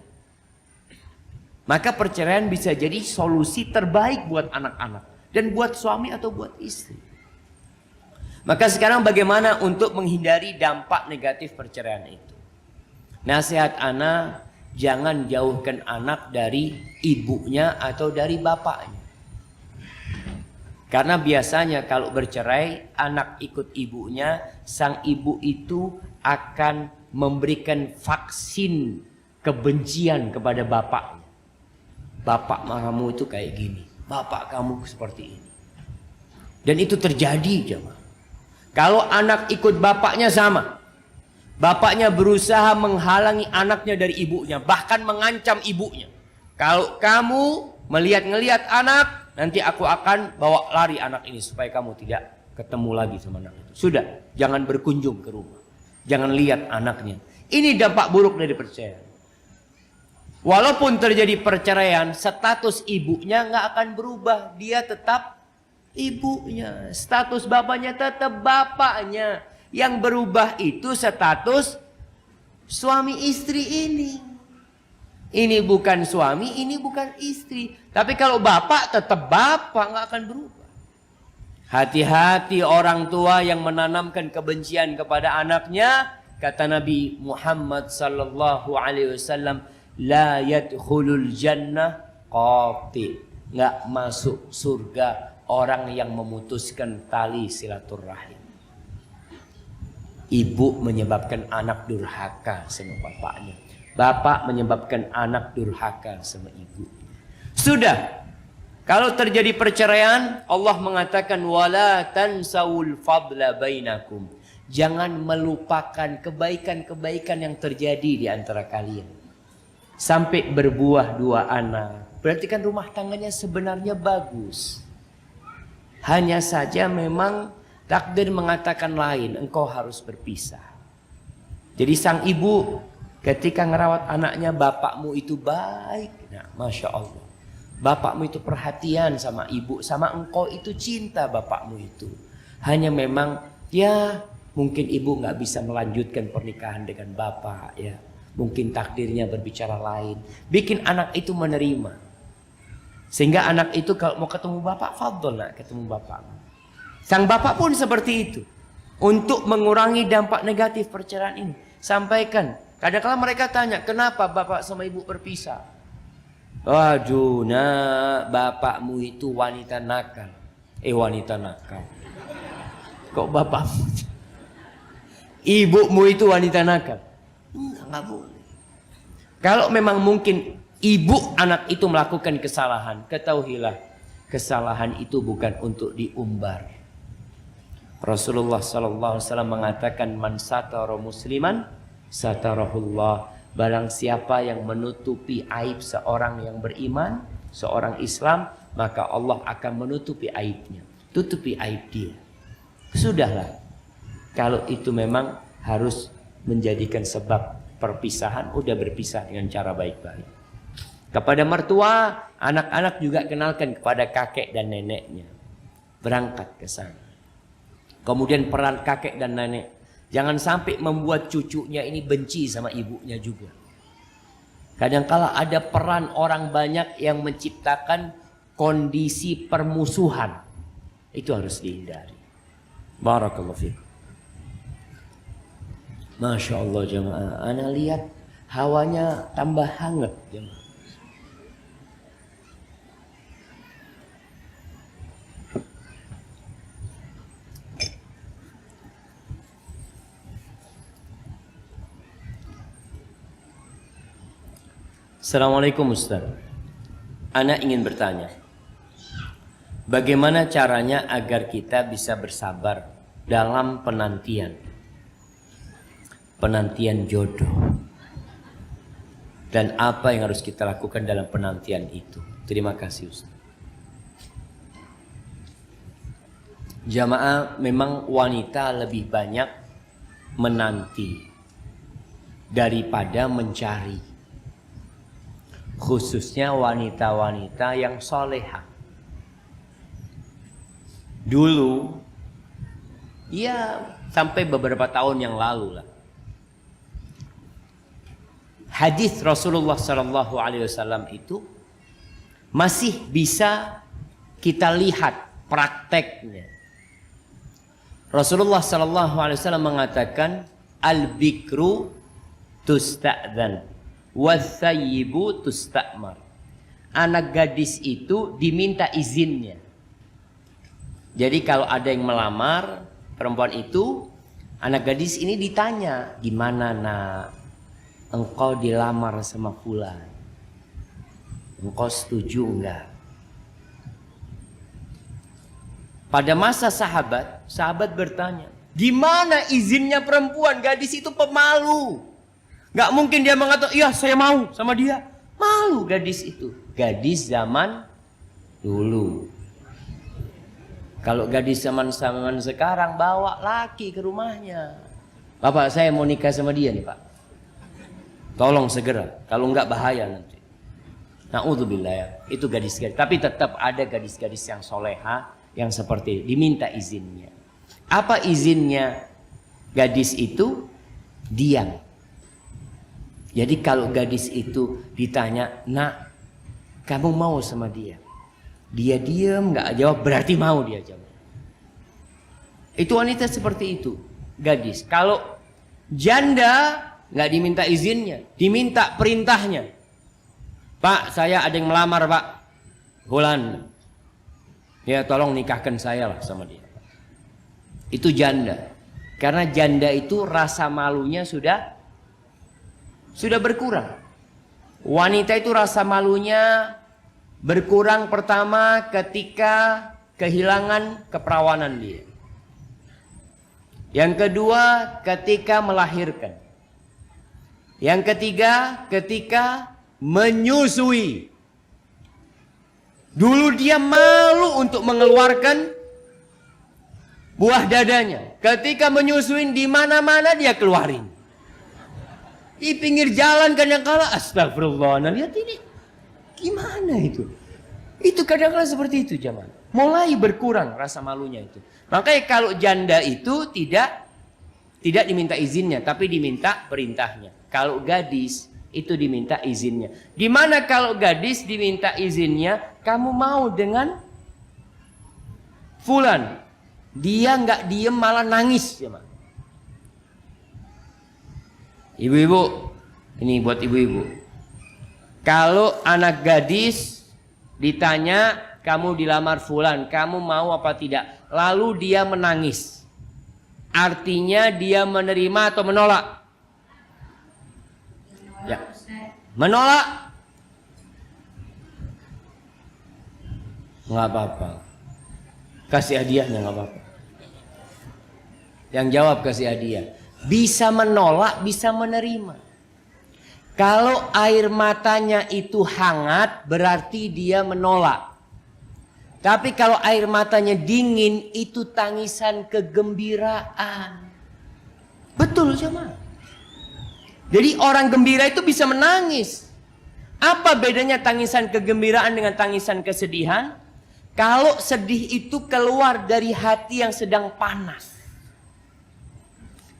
Maka perceraian bisa jadi solusi terbaik buat anak-anak. Dan buat suami atau buat istri. Maka sekarang bagaimana untuk menghindari dampak negatif perceraian itu? Nasihat ana, jangan jauhkan anak dari ibunya atau dari bapaknya. Karena biasanya kalau bercerai, anak ikut ibunya, sang ibu itu akan memberikan vaksin kebencian kepada bapaknya. Bapak kamu itu kayak gini, bapak kamu seperti ini. Dan itu terjadi, jemaah. Kalau anak ikut bapaknya sama. Bapaknya berusaha menghalangi anaknya dari ibunya. Bahkan mengancam ibunya. Kalau kamu melihat-ngelihat anak, nanti aku akan bawa lari anak ini. Supaya kamu tidak ketemu lagi sama anak itu. Sudah, jangan berkunjung ke rumah. Jangan lihat anaknya. Ini dampak buruk dari perceraian. Walaupun terjadi perceraian, status ibunya nggak akan berubah. Dia tetap ibunya. Status bapaknya tetap bapaknya. Yang berubah itu status suami istri ini. Ini bukan suami, ini bukan istri. Tapi kalau bapak tetap bapak, nggak akan berubah. Hati-hati orang tua yang menanamkan kebencian kepada anaknya. Kata Nabi Muhammad sallallahu alaihi wasallam, la yadkhulul jannah qati. Nggak masuk surga orang yang memutuskan tali silaturahim. Ibu menyebabkan anak durhaka sama bapaknya. Bapak menyebabkan anak durhaka sama ibu. Sudah. Kalau terjadi perceraian, Allah mengatakan wala tansawul fadla bainakum. Jangan melupakan kebaikan-kebaikan yang terjadi di antara kalian. Sampai berbuah 2 anak. Berarti kan rumah tangganya sebenarnya bagus. Hanya saja memang takdir mengatakan lain, engkau harus berpisah. Jadi sang ibu ketika ngerawat anaknya, bapakmu itu baik. Nah, Masya Allah. Bapakmu itu perhatian sama ibu, sama engkau itu cinta bapakmu itu. Hanya memang ya mungkin ibu nggak bisa melanjutkan pernikahan dengan bapak ya. Mungkin takdirnya berbicara lain. Bikin anak itu menerima. Sehingga anak itu kalau mau ketemu bapak, fadhol nak ketemu bapak. Sang bapak pun seperti itu. Untuk mengurangi dampak negatif perceraian ini. Sampaikan. Kadang-kadang mereka tanya, kenapa bapak sama ibu berpisah? Waduh, nak, bapakmu itu wanita nakal. Wanita nakal. Kok bapakmu? Ibumu itu wanita nakal. Enggak boleh. Kalau memang mungkin ibu anak itu melakukan kesalahan, ketahuilah kesalahan itu bukan untuk diumbar. Rasulullah sallallahu alaihi wasallam mengatakan man satara musliman satarahullah. Barang siapa yang menutupi aib seorang yang beriman, seorang Islam, maka Allah akan menutupi aibnya. Tutupi aib dia. Sudahlah. Kalau itu memang harus menjadikan sebab perpisahan, udah berpisah dengan cara baik-baik. Kepada mertua, anak-anak juga kenalkan kepada kakek dan neneknya. Berangkat ke sana. Kemudian peran kakek dan nenek. Jangan sampai membuat cucunya ini benci sama ibunya juga. Kadangkala ada peran orang banyak yang menciptakan kondisi permusuhan. Itu harus dihindari. Barakallahu fiikum. Masya Allah jemaah. Ana lihat hawanya tambah hangat jemaah. Assalamualaikum Ustaz. Ana ingin bertanya, bagaimana caranya agar kita bisa bersabar dalam penantian jodoh? Dan apa yang harus kita lakukan dalam penantian itu? Terima kasih Ustaz. Jamaah, memang wanita lebih banyak menanti daripada mencari. Khususnya wanita-wanita yang solehah. Dulu, ya sampai beberapa tahun yang lalu lah, hadis Rasulullah SAW itu masih bisa kita lihat prakteknya. Rasulullah SAW mengatakan, al-bikru tusta'dzan was-sayyibu tusta'mar. Anak gadis itu diminta izinnya. Jadi kalau ada yang melamar perempuan itu, anak gadis ini ditanya, gimana nak, engkau dilamar sama fulan, engkau setuju enggak? Pada masa sahabat bertanya, gimana izinnya perempuan? Gadis itu pemalu. Gak mungkin dia mengatakan, iya saya mau sama dia. Malu gadis itu. Gadis zaman dulu. Kalau gadis zaman sekarang, bawa laki ke rumahnya. Bapak, saya mau nikah sama dia nih Pak. Tolong segera, kalau enggak bahaya nanti. Na'udzubillah ya. Itu gadis-gadis. Tapi tetap ada gadis-gadis yang soleha, yang seperti diminta izinnya. Apa izinnya gadis itu? Diam. Jadi kalau gadis itu ditanya, nak, kamu mau sama dia? Dia diam, nggak jawab, berarti mau dia jawab. Itu wanita seperti itu, gadis. Kalau janda nggak diminta izinnya, diminta perintahnya. Pak, saya ada yang melamar Pak, Hulan. Ya tolong nikahkan saya lah sama dia. Itu janda. Karena janda itu rasa malunya sudah berkurang. Wanita itu rasa malunya berkurang pertama ketika kehilangan keperawanan dia. Yang kedua ketika melahirkan. Yang ketiga ketika menyusui. Dulu dia malu untuk mengeluarkan buah dadanya. Ketika menyusuin di mana-mana dia keluarin. Di pinggir jalan kadang-kala, astagfirullah. Nah lihat ini, gimana itu? Itu kadang-kala seperti itu zaman. Mulai berkurang rasa malunya itu. Makanya kalau janda itu tidak diminta izinnya, tapi diminta perintahnya. Kalau gadis itu diminta izinnya. Dimana kalau gadis diminta izinnya, kamu mau dengan fulan, dia nggak diem malah nangis ya, Mak. Ibu-ibu, ini buat ibu-ibu. Kalau anak gadis ditanya, kamu dilamar fulan, kamu mau apa tidak? Lalu dia menangis. Artinya dia menerima atau menolak? Ya. Menolak? Nggak apa-apa. Kasih hadiahnya nggak apa-apa. Yang jawab kasih hadiah. Bisa menolak, bisa menerima. Kalau air matanya itu hangat, berarti dia menolak. Tapi kalau air matanya dingin, itu tangisan kegembiraan. Betul sama. Jadi orang gembira itu bisa menangis. Apa bedanya tangisan kegembiraan dengan tangisan kesedihan? Kalau sedih itu keluar dari hati yang sedang panas.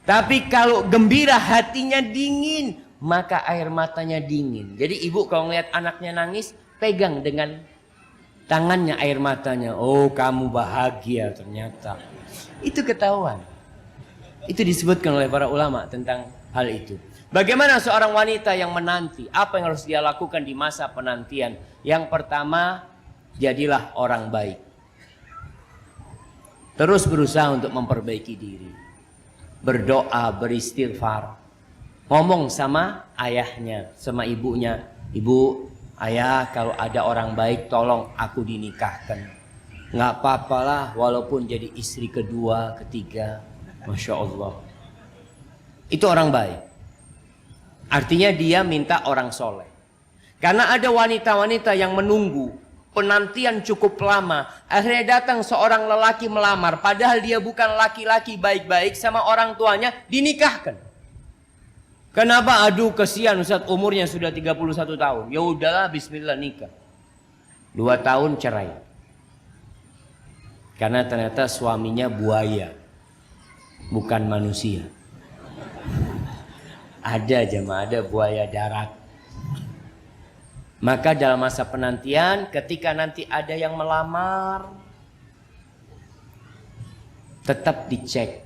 Tapi kalau gembira hatinya dingin, maka air matanya dingin. Jadi ibu kalau ngeliat anaknya nangis, pegang dengan tangannya air matanya. Oh, kamu bahagia ternyata. Itu ketahuan. Itu disebutkan oleh para ulama tentang hal itu. Bagaimana seorang wanita yang menanti? Apa yang harus dia lakukan di masa penantian? Yang pertama, jadilah orang baik. Terus berusaha untuk memperbaiki diri. Berdoa, beristighfar. Ngomong sama ayahnya, sama ibunya. Ibu, Ayah, kalau ada orang baik tolong aku dinikahkan. Nggak apa-apalah walaupun jadi istri kedua, ketiga. Masya Allah. Itu orang baik. Artinya dia minta orang soleh. Karena ada wanita-wanita yang menunggu. Penantian cukup lama. Akhirnya datang seorang lelaki melamar. Padahal dia bukan laki-laki baik-baik sama orang tuanya. Dinikahkan. Kenapa? Aduh kesian Ustaz, umurnya sudah 31 tahun. Ya udahlah, bismillah nikah. 2 tahun cerai. Karena ternyata suaminya buaya. Bukan manusia. Ada jemaah, ada buaya darat. Maka dalam masa penantian, ketika nanti ada yang melamar, tetap dicek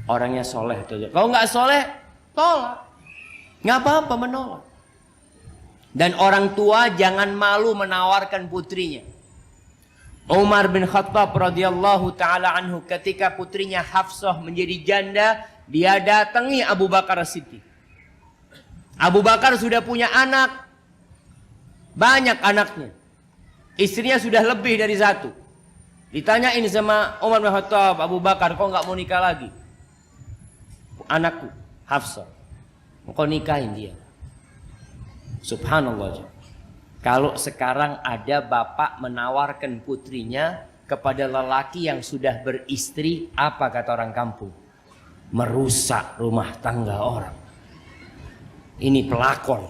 orangnya soleh atau tidak. Kalau nggak soleh, tolak. Nggak apa-apa menolak. Dan orang tua jangan malu menawarkan putrinya. Umar bin Khattab radhiyallahu taala anhu ketika putrinya Hafsah menjadi janda, dia datangi Abu Bakar As-Siddiq. Abu Bakar sudah punya anak, banyak anaknya. Istrinya sudah lebih dari 1. Ditanyain sama Umar bin Khattab, Abu Bakar, kok nggak mau nikah lagi? Anakku Hafsah, kau nikahin dia. Subhanallah. Kalau sekarang ada bapak menawarkan putrinya kepada lelaki yang sudah beristri, apa kata orang kampung? Merusak rumah tangga orang. Ini pelakor.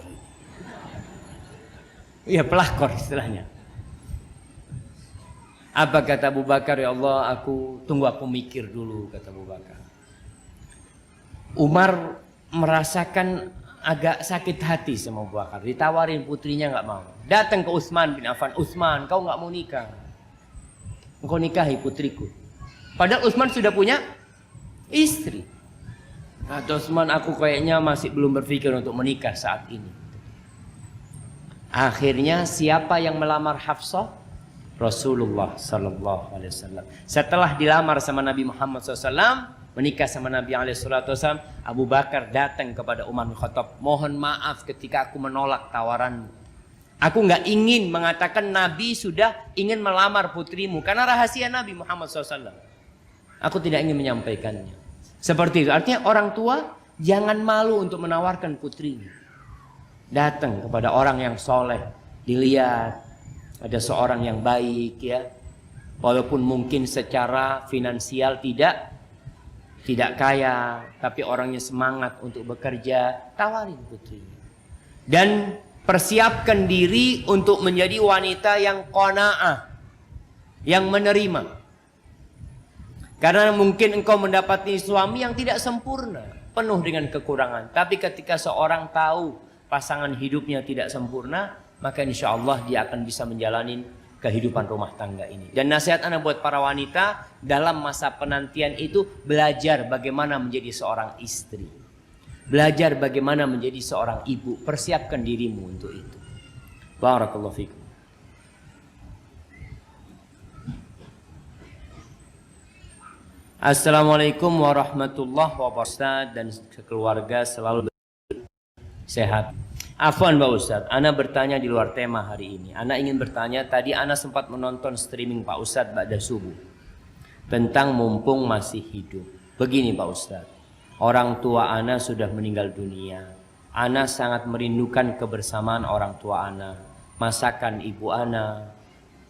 Iya, pelakor istilahnya. Apa kata Abu Bakar? Ya Allah, aku mikir dulu, kata Abu Bakar. Umar merasakan agak sakit hati sama Abu Bakar. Ditawarin putrinya nggak mau. Datang ke Utsman bin Affan. Utsman, kau nggak mau nikah? Engkau nikahi putriku. Padahal Utsman sudah punya istri. Kata Utsman, aku kayaknya masih belum berpikir untuk menikah saat ini. Akhirnya siapa yang melamar Hafsah? Rasulullah Sallallahu Alaihi Wasallam. Setelah dilamar sama Nabi Muhammad SAW, menikah sama Nabi SAW, Abu Bakar datang kepada Umar bin Khattab. Mohon maaf ketika aku menolak tawaranmu. Aku nggak ingin mengatakan Nabi sudah ingin melamar putrimu. Karena rahasia Nabi Muhammad SAW. Aku tidak ingin menyampaikannya. Seperti itu. Artinya orang tua jangan malu untuk menawarkan putrinya. Datang kepada orang yang soleh. Dilihat. Ada seorang yang baik ya. Walaupun mungkin secara finansial tidak kaya, tapi orangnya semangat untuk bekerja, tawarin putrinya. Dan persiapkan diri untuk menjadi wanita yang qanaah, yang menerima. Karena mungkin engkau mendapati suami yang tidak sempurna, penuh dengan kekurangan. Tapi ketika seorang tahu pasangan hidupnya tidak sempurna, maka insya Allah dia akan bisa menjalani kehidupan rumah tangga ini. Dan nasihat anak buat para wanita dalam masa penantian itu, belajar bagaimana menjadi seorang istri. Belajar bagaimana menjadi seorang ibu. Persiapkan dirimu untuk itu. Barakallahu fikum. Assalamualaikum warahmatullahi wabarakatuh. Dan keluarga selalu sehat. Afwan Pak Ustadz, Ana bertanya di luar tema hari ini. Ana ingin bertanya, tadi Ana sempat menonton streaming Pak Ustadz ba'da subuh tentang mumpung masih hidup. Begini Pak Ustadz, orang tua Ana sudah meninggal dunia. Ana sangat merindukan kebersamaan orang tua Ana, masakan ibu Ana.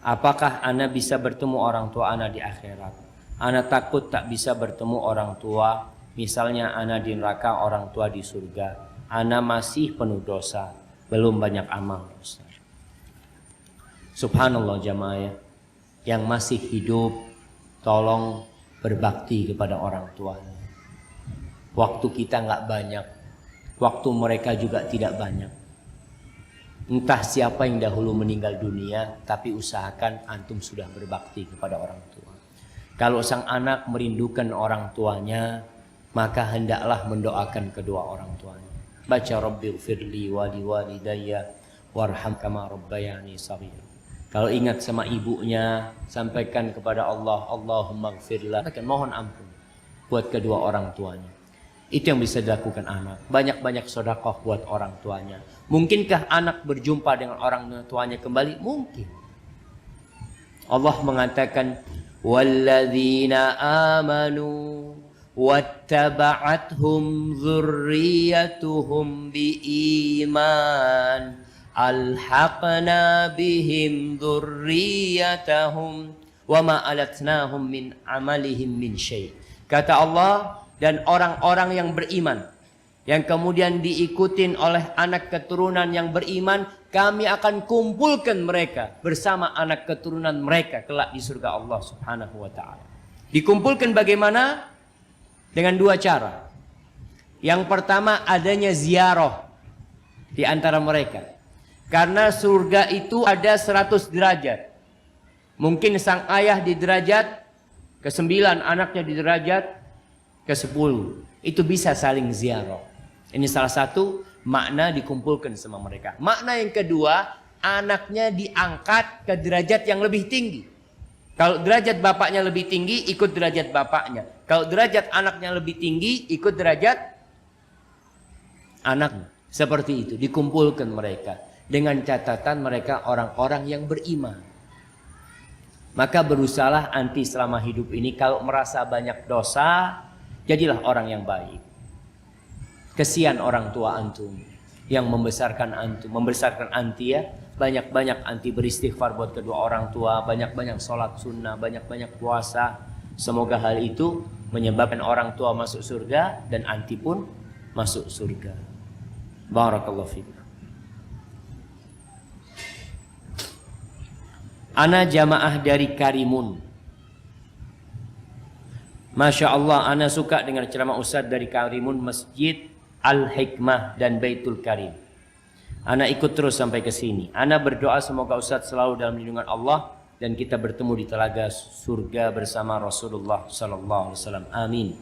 Apakah Ana bisa bertemu orang tua Ana di akhirat? Ana takut tak bisa bertemu orang tua, misalnya Ana di neraka, orang tua di surga. Ana masih penuh dosa, belum banyak amal. Subhanallah jamaah ya. Yang masih hidup, tolong berbakti kepada orang tuanya. Waktu kita nggak banyak, waktu mereka juga tidak banyak. Entah siapa yang dahulu meninggal dunia, tapi usahakan antum sudah berbakti kepada orang tua. Kalau sang anak merindukan orang tuanya, maka hendaklah mendoakan kedua orang tuanya. Baca Rabbighfirli wa liwalidayya warham kama rabbayani shaghira. Kalau ingat sama ibunya, sampaikan kepada Allah, Allahumma gfirlah, mohon ampun buat kedua orang tuanya. Itu yang bisa dilakukan anak. Banyak-banyak sedekah buat orang tuanya. Mungkinkah anak berjumpa dengan orang tuanya kembali? Mungkin. Allah mengatakan, walladzina amanu wattaba'athum dzurriyyatuhum biiman alhaqna bihim dzurriyyatahum wama alatnahum min amalihim min syai'. Kata Allah, dan orang-orang yang beriman yang kemudian diikutin oleh anak keturunan yang beriman, kami akan kumpulkan mereka bersama anak keturunan mereka kelak di surga Allah Subhanahu wa taala. Dikumpulkan bagaimana? Dengan dua cara. Yang pertama, adanya ziarah di antara mereka. Karena surga itu ada 100 derajat. Mungkin sang ayah di derajat ke-9, anaknya di derajat ke-10. Itu bisa saling ziarah. Ini salah satu makna dikumpulkan sama mereka. Makna yang kedua, anaknya diangkat ke derajat yang lebih tinggi. Kalau derajat bapaknya lebih tinggi, ikut derajat bapaknya. Kalau derajat anaknya lebih tinggi, ikut derajat anaknya. Seperti itu, dikumpulkan mereka. Dengan catatan mereka orang-orang yang beriman. Maka berusahalah anti selama hidup ini, kalau merasa banyak dosa, jadilah orang yang baik. Kesian orang tua antum yang membesarkan antum, membesarkan anti ya. Banyak-banyak anti beristighfar buat kedua orang tua, banyak-banyak sholat sunnah, banyak-banyak puasa. Semoga hal itu menyebabkan orang tua masuk surga dan anti pun masuk surga. Barakallahu fiikum. Ana jamaah dari Karimun. Masya Allah, ana suka dengan ceramah Ustadz dari Karimun, Masjid Al-Hikmah dan Baitul Karim. Ana ikut terus sampai ke sini. Ana berdoa semoga Ustadz selalu dalam lindungan Allah dan kita bertemu di telaga surga bersama Rasulullah sallallahu alaihi wasallam. Amin.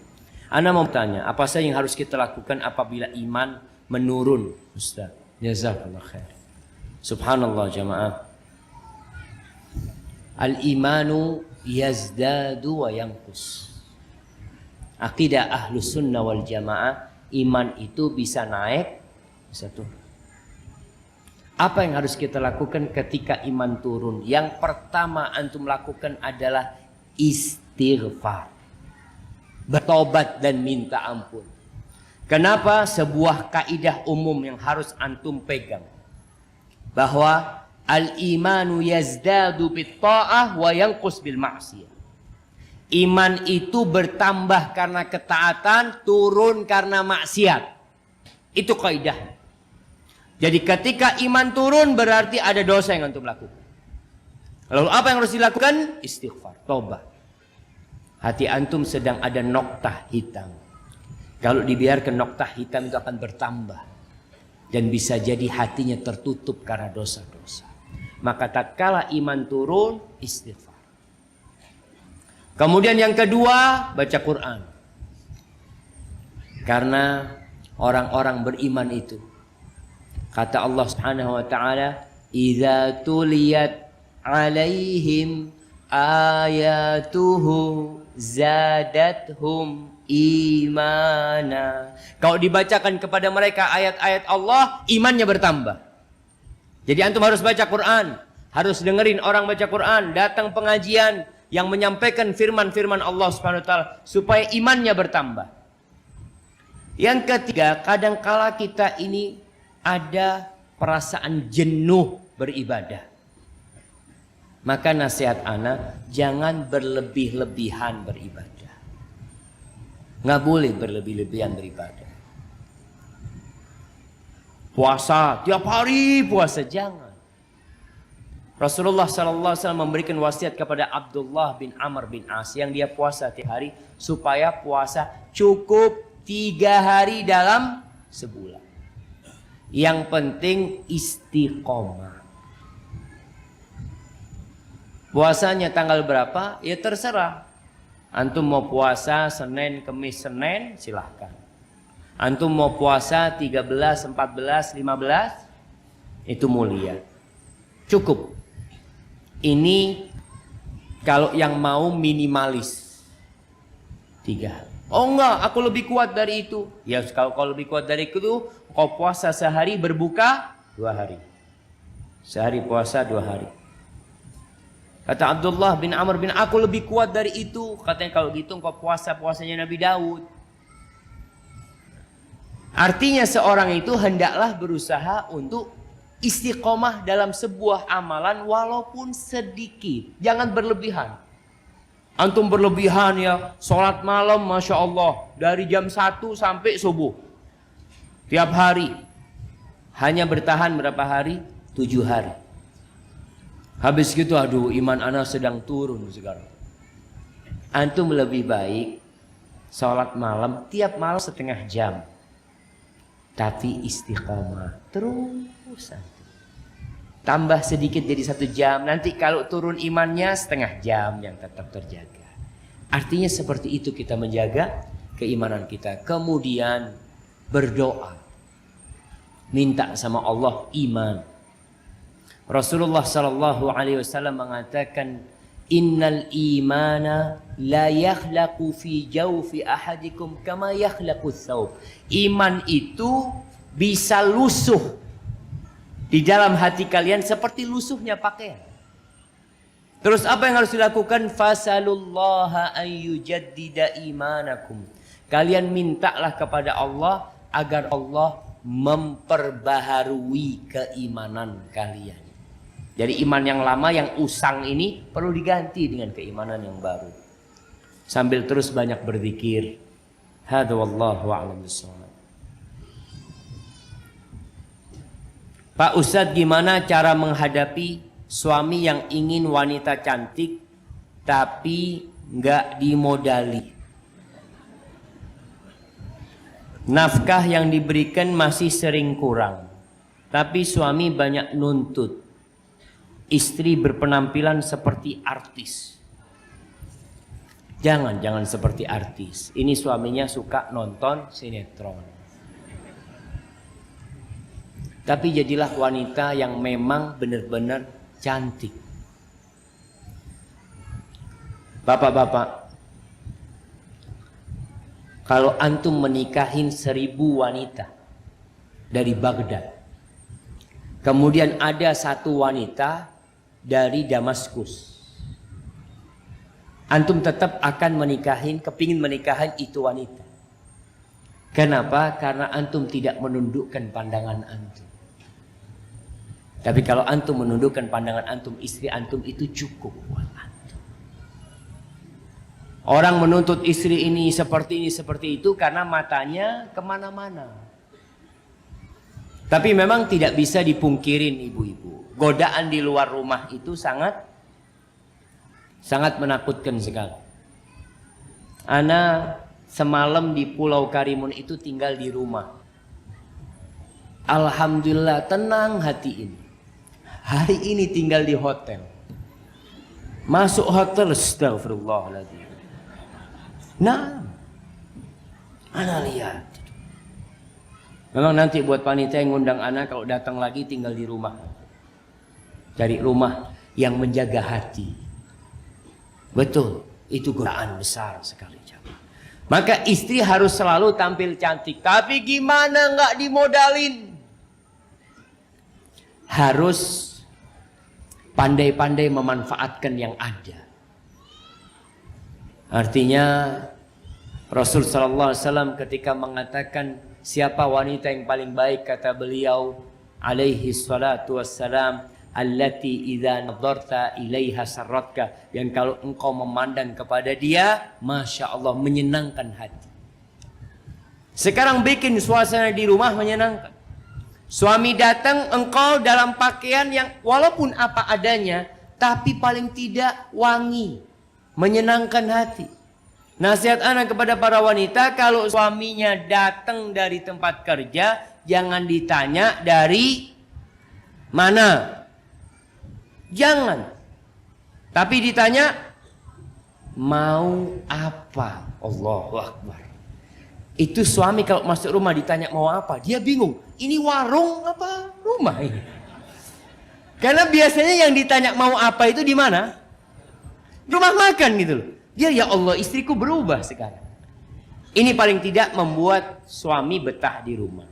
Ana mau tanya, apa saja yang harus kita lakukan apabila iman menurun, Ustadz? Jazakallah khair. Subhanallah jamaah. Al-imanu yazdadu wa yanqus. Akidah ahlus sunnah wal jamaah, iman itu bisa naik, bisa turun. Apa yang harus kita lakukan ketika iman turun? Yang pertama antum lakukan adalah istighfar. Bertobat dan minta ampun. Kenapa? Sebuah kaidah umum yang harus antum pegang. Bahwa al-imanu yazdadu bit-ta'ah wa yanqus bil ma'siyah. Iman itu bertambah karena ketaatan, turun karena maksiat. Itu kaidah. Jadi ketika iman turun berarti ada dosa yang antum lakukan. Lalu apa yang harus dilakukan? Istighfar, tobat. Hati antum sedang ada noktah hitam. Kalau dibiarkan noktah hitam itu akan bertambah. Dan bisa jadi hatinya tertutup karena dosa-dosa. Maka tatkala iman turun, istighfar. Kemudian yang kedua, baca Quran. Karena orang-orang beriman itu, kata Allah Subhanahu wa taala, "Idza tuliyat 'alaihim ayatuhu zadathum imana." Kalau dibacakan kepada mereka ayat-ayat Allah, imannya bertambah. Jadi antum harus baca Quran, harus dengerin orang baca Quran, datang pengajian yang menyampaikan firman-firman Allah Subhanahu wa taala supaya imannya bertambah. Yang ketiga, kadangkala kita ini ada perasaan jenuh beribadah. Maka nasihat ana, jangan berlebih-lebihan beribadah. Nggak boleh berlebih-lebihan beribadah. Puasa, tiap hari puasa, jangan. Rasulullah SAW memberikan wasiat kepada Abdullah bin Amr bin As yang dia puasa tiap hari supaya puasa cukup 3 hari dalam sebulan. Yang penting istiqomah. Puasanya tanggal berapa? Ya terserah. Antum mau puasa Senin, Kemis, Senin, silahkan. Antum mau puasa 13, 14, 15, itu mulia. Cukup. Ini kalau yang mau minimalis 3. Oh enggak, aku lebih kuat dari itu. Ya kalau kau lebih kuat dari itu, kau puasa sehari berbuka 2 hari. Sehari puasa 2 hari. Kata Abdullah bin Amr bin, aku lebih kuat dari itu. Katanya kalau gitu kau puasanya Nabi Daud. Artinya seorang itu hendaklah berusaha untuk istiqomah dalam sebuah amalan walaupun sedikit. Jangan berlebihan. Antum berlebihan ya, sholat malam Masya Allah. Dari jam 1 sampai subuh. Tiap hari. Hanya bertahan berapa hari? 7 hari. Habis gitu aduh iman ana sedang turun sekarang. Antum lebih baik sholat malam tiap malam setengah jam. Tapi istiqamah terus antum. Tambah sedikit jadi 1 jam. Nanti kalau turun imannya setengah jam yang tetap terjaga. Artinya seperti itu kita menjaga keimanan kita. Kemudian berdoa. Minta sama Allah iman. Rasulullah sallallahu alaihi wasallam mengatakan, innal imana la yakhlaqu fi jawfi ahadikum kama yakhlaqu thawb. Iman itu bisa lusuh di dalam hati kalian seperti lusuhnya pakaian. Terus apa yang harus dilakukan? Fasalullaha ayyujaddida imanakum. Kalian mintalah kepada Allah agar Allah memperbaharui keimanan kalian. Jadi iman yang lama yang usang ini perlu diganti dengan keimanan yang baru. Sambil terus banyak berzikir. Hadza wallahu a'lam bishawab. Pak Ustadz, gimana cara menghadapi suami yang ingin wanita cantik tapi nggak dimodali? Nafkah yang diberikan masih sering kurang, tapi suami banyak nuntut. Istri berpenampilan seperti artis. Jangan seperti artis. Ini suaminya suka nonton sinetron. Tapi jadilah wanita yang memang benar-benar cantik. Bapak-bapak, kalau antum menikahin 1000 wanita dari Baghdad, kemudian ada 1 wanita dari Damaskus, antum tetap akan kepingin menikahin itu wanita. Kenapa? Karena antum tidak menundukkan pandangan antum. Tapi kalau antum menundukkan pandangan antum, istri antum itu cukup buat antum. Orang menuntut istri ini seperti itu karena matanya kemana-mana. Tapi memang tidak bisa dipungkirin ibu-ibu. Godaan di luar rumah itu sangat menakutkan sekali. Ana semalam di Pulau Karimun itu tinggal di rumah. Alhamdulillah tenang hati ini. Hari ini tinggal di hotel. Masuk hotel, astagfirullahaladzim. Nah, ana lihat. Memang nanti buat panitia yang ngundang ana kalau datang lagi tinggal di rumah. Cari rumah yang menjaga hati. Betul, itu godaan besar sekali. Maka istri harus selalu tampil cantik. Tapi gimana nggak dimodalin? Harus pandai-pandai memanfaatkan yang ada. Artinya Rasul sallallahu alaihi wasallam ketika mengatakan siapa wanita yang paling baik, kata beliau alaihi salatu wassalam, allati idza nadarta ilaiha sarratka, yang kalau engkau memandang kepada dia, masya Allah menyenangkan hati. Sekarang bikin suasana di rumah menyenangkan. Suami datang, engkau dalam pakaian yang walaupun apa adanya, tapi paling tidak wangi, menyenangkan hati. Nasihat anak kepada para wanita, kalau suaminya datang dari tempat kerja, jangan ditanya dari mana. Jangan. Tapi ditanya mau apa? Allahu Akbar. Itu suami kalau masuk rumah ditanya mau apa, dia bingung. Ini warung apa rumah ini? Karena biasanya yang ditanya mau apa itu di mana? Rumah makan gitu loh. Dia, ya Allah, istriku berubah sekarang. Ini paling tidak membuat suami betah di rumah.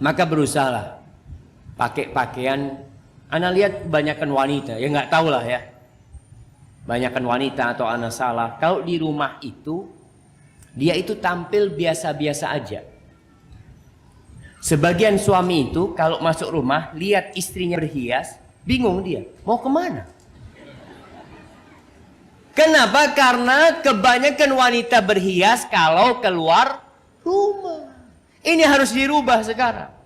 Maka berusahalah pakai pakaian. Ana lihat kebanyakan wanita, ya nggak tahu lah ya. Banyakan wanita atau ana salah. Kalau di rumah itu, dia itu tampil biasa-biasa aja. Sebagian suami itu kalau masuk rumah, lihat istrinya berhias, bingung dia, mau kemana? Kenapa? Karena kebanyakan wanita berhias kalau keluar rumah. Ini harus dirubah sekarang.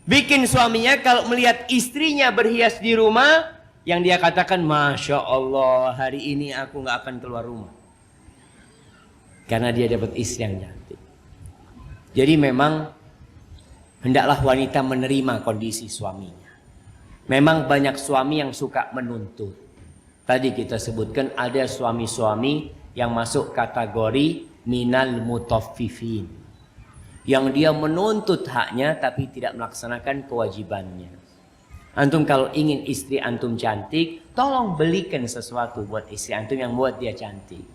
Bikin suaminya kalau melihat istrinya berhias di rumah, yang dia katakan, Masya Allah, hari ini aku gak akan keluar rumah. Karena dia dapat istri yang cantik. Jadi memang hendaklah wanita menerima kondisi suaminya. Memang banyak suami yang suka menuntut. Tadi kita sebutkan ada suami-suami yang masuk kategori minal mutaffifin. Yang dia menuntut haknya tapi tidak melaksanakan kewajibannya. Antum kalau ingin istri antum cantik, tolong belikan sesuatu buat istri antum yang buat dia cantik.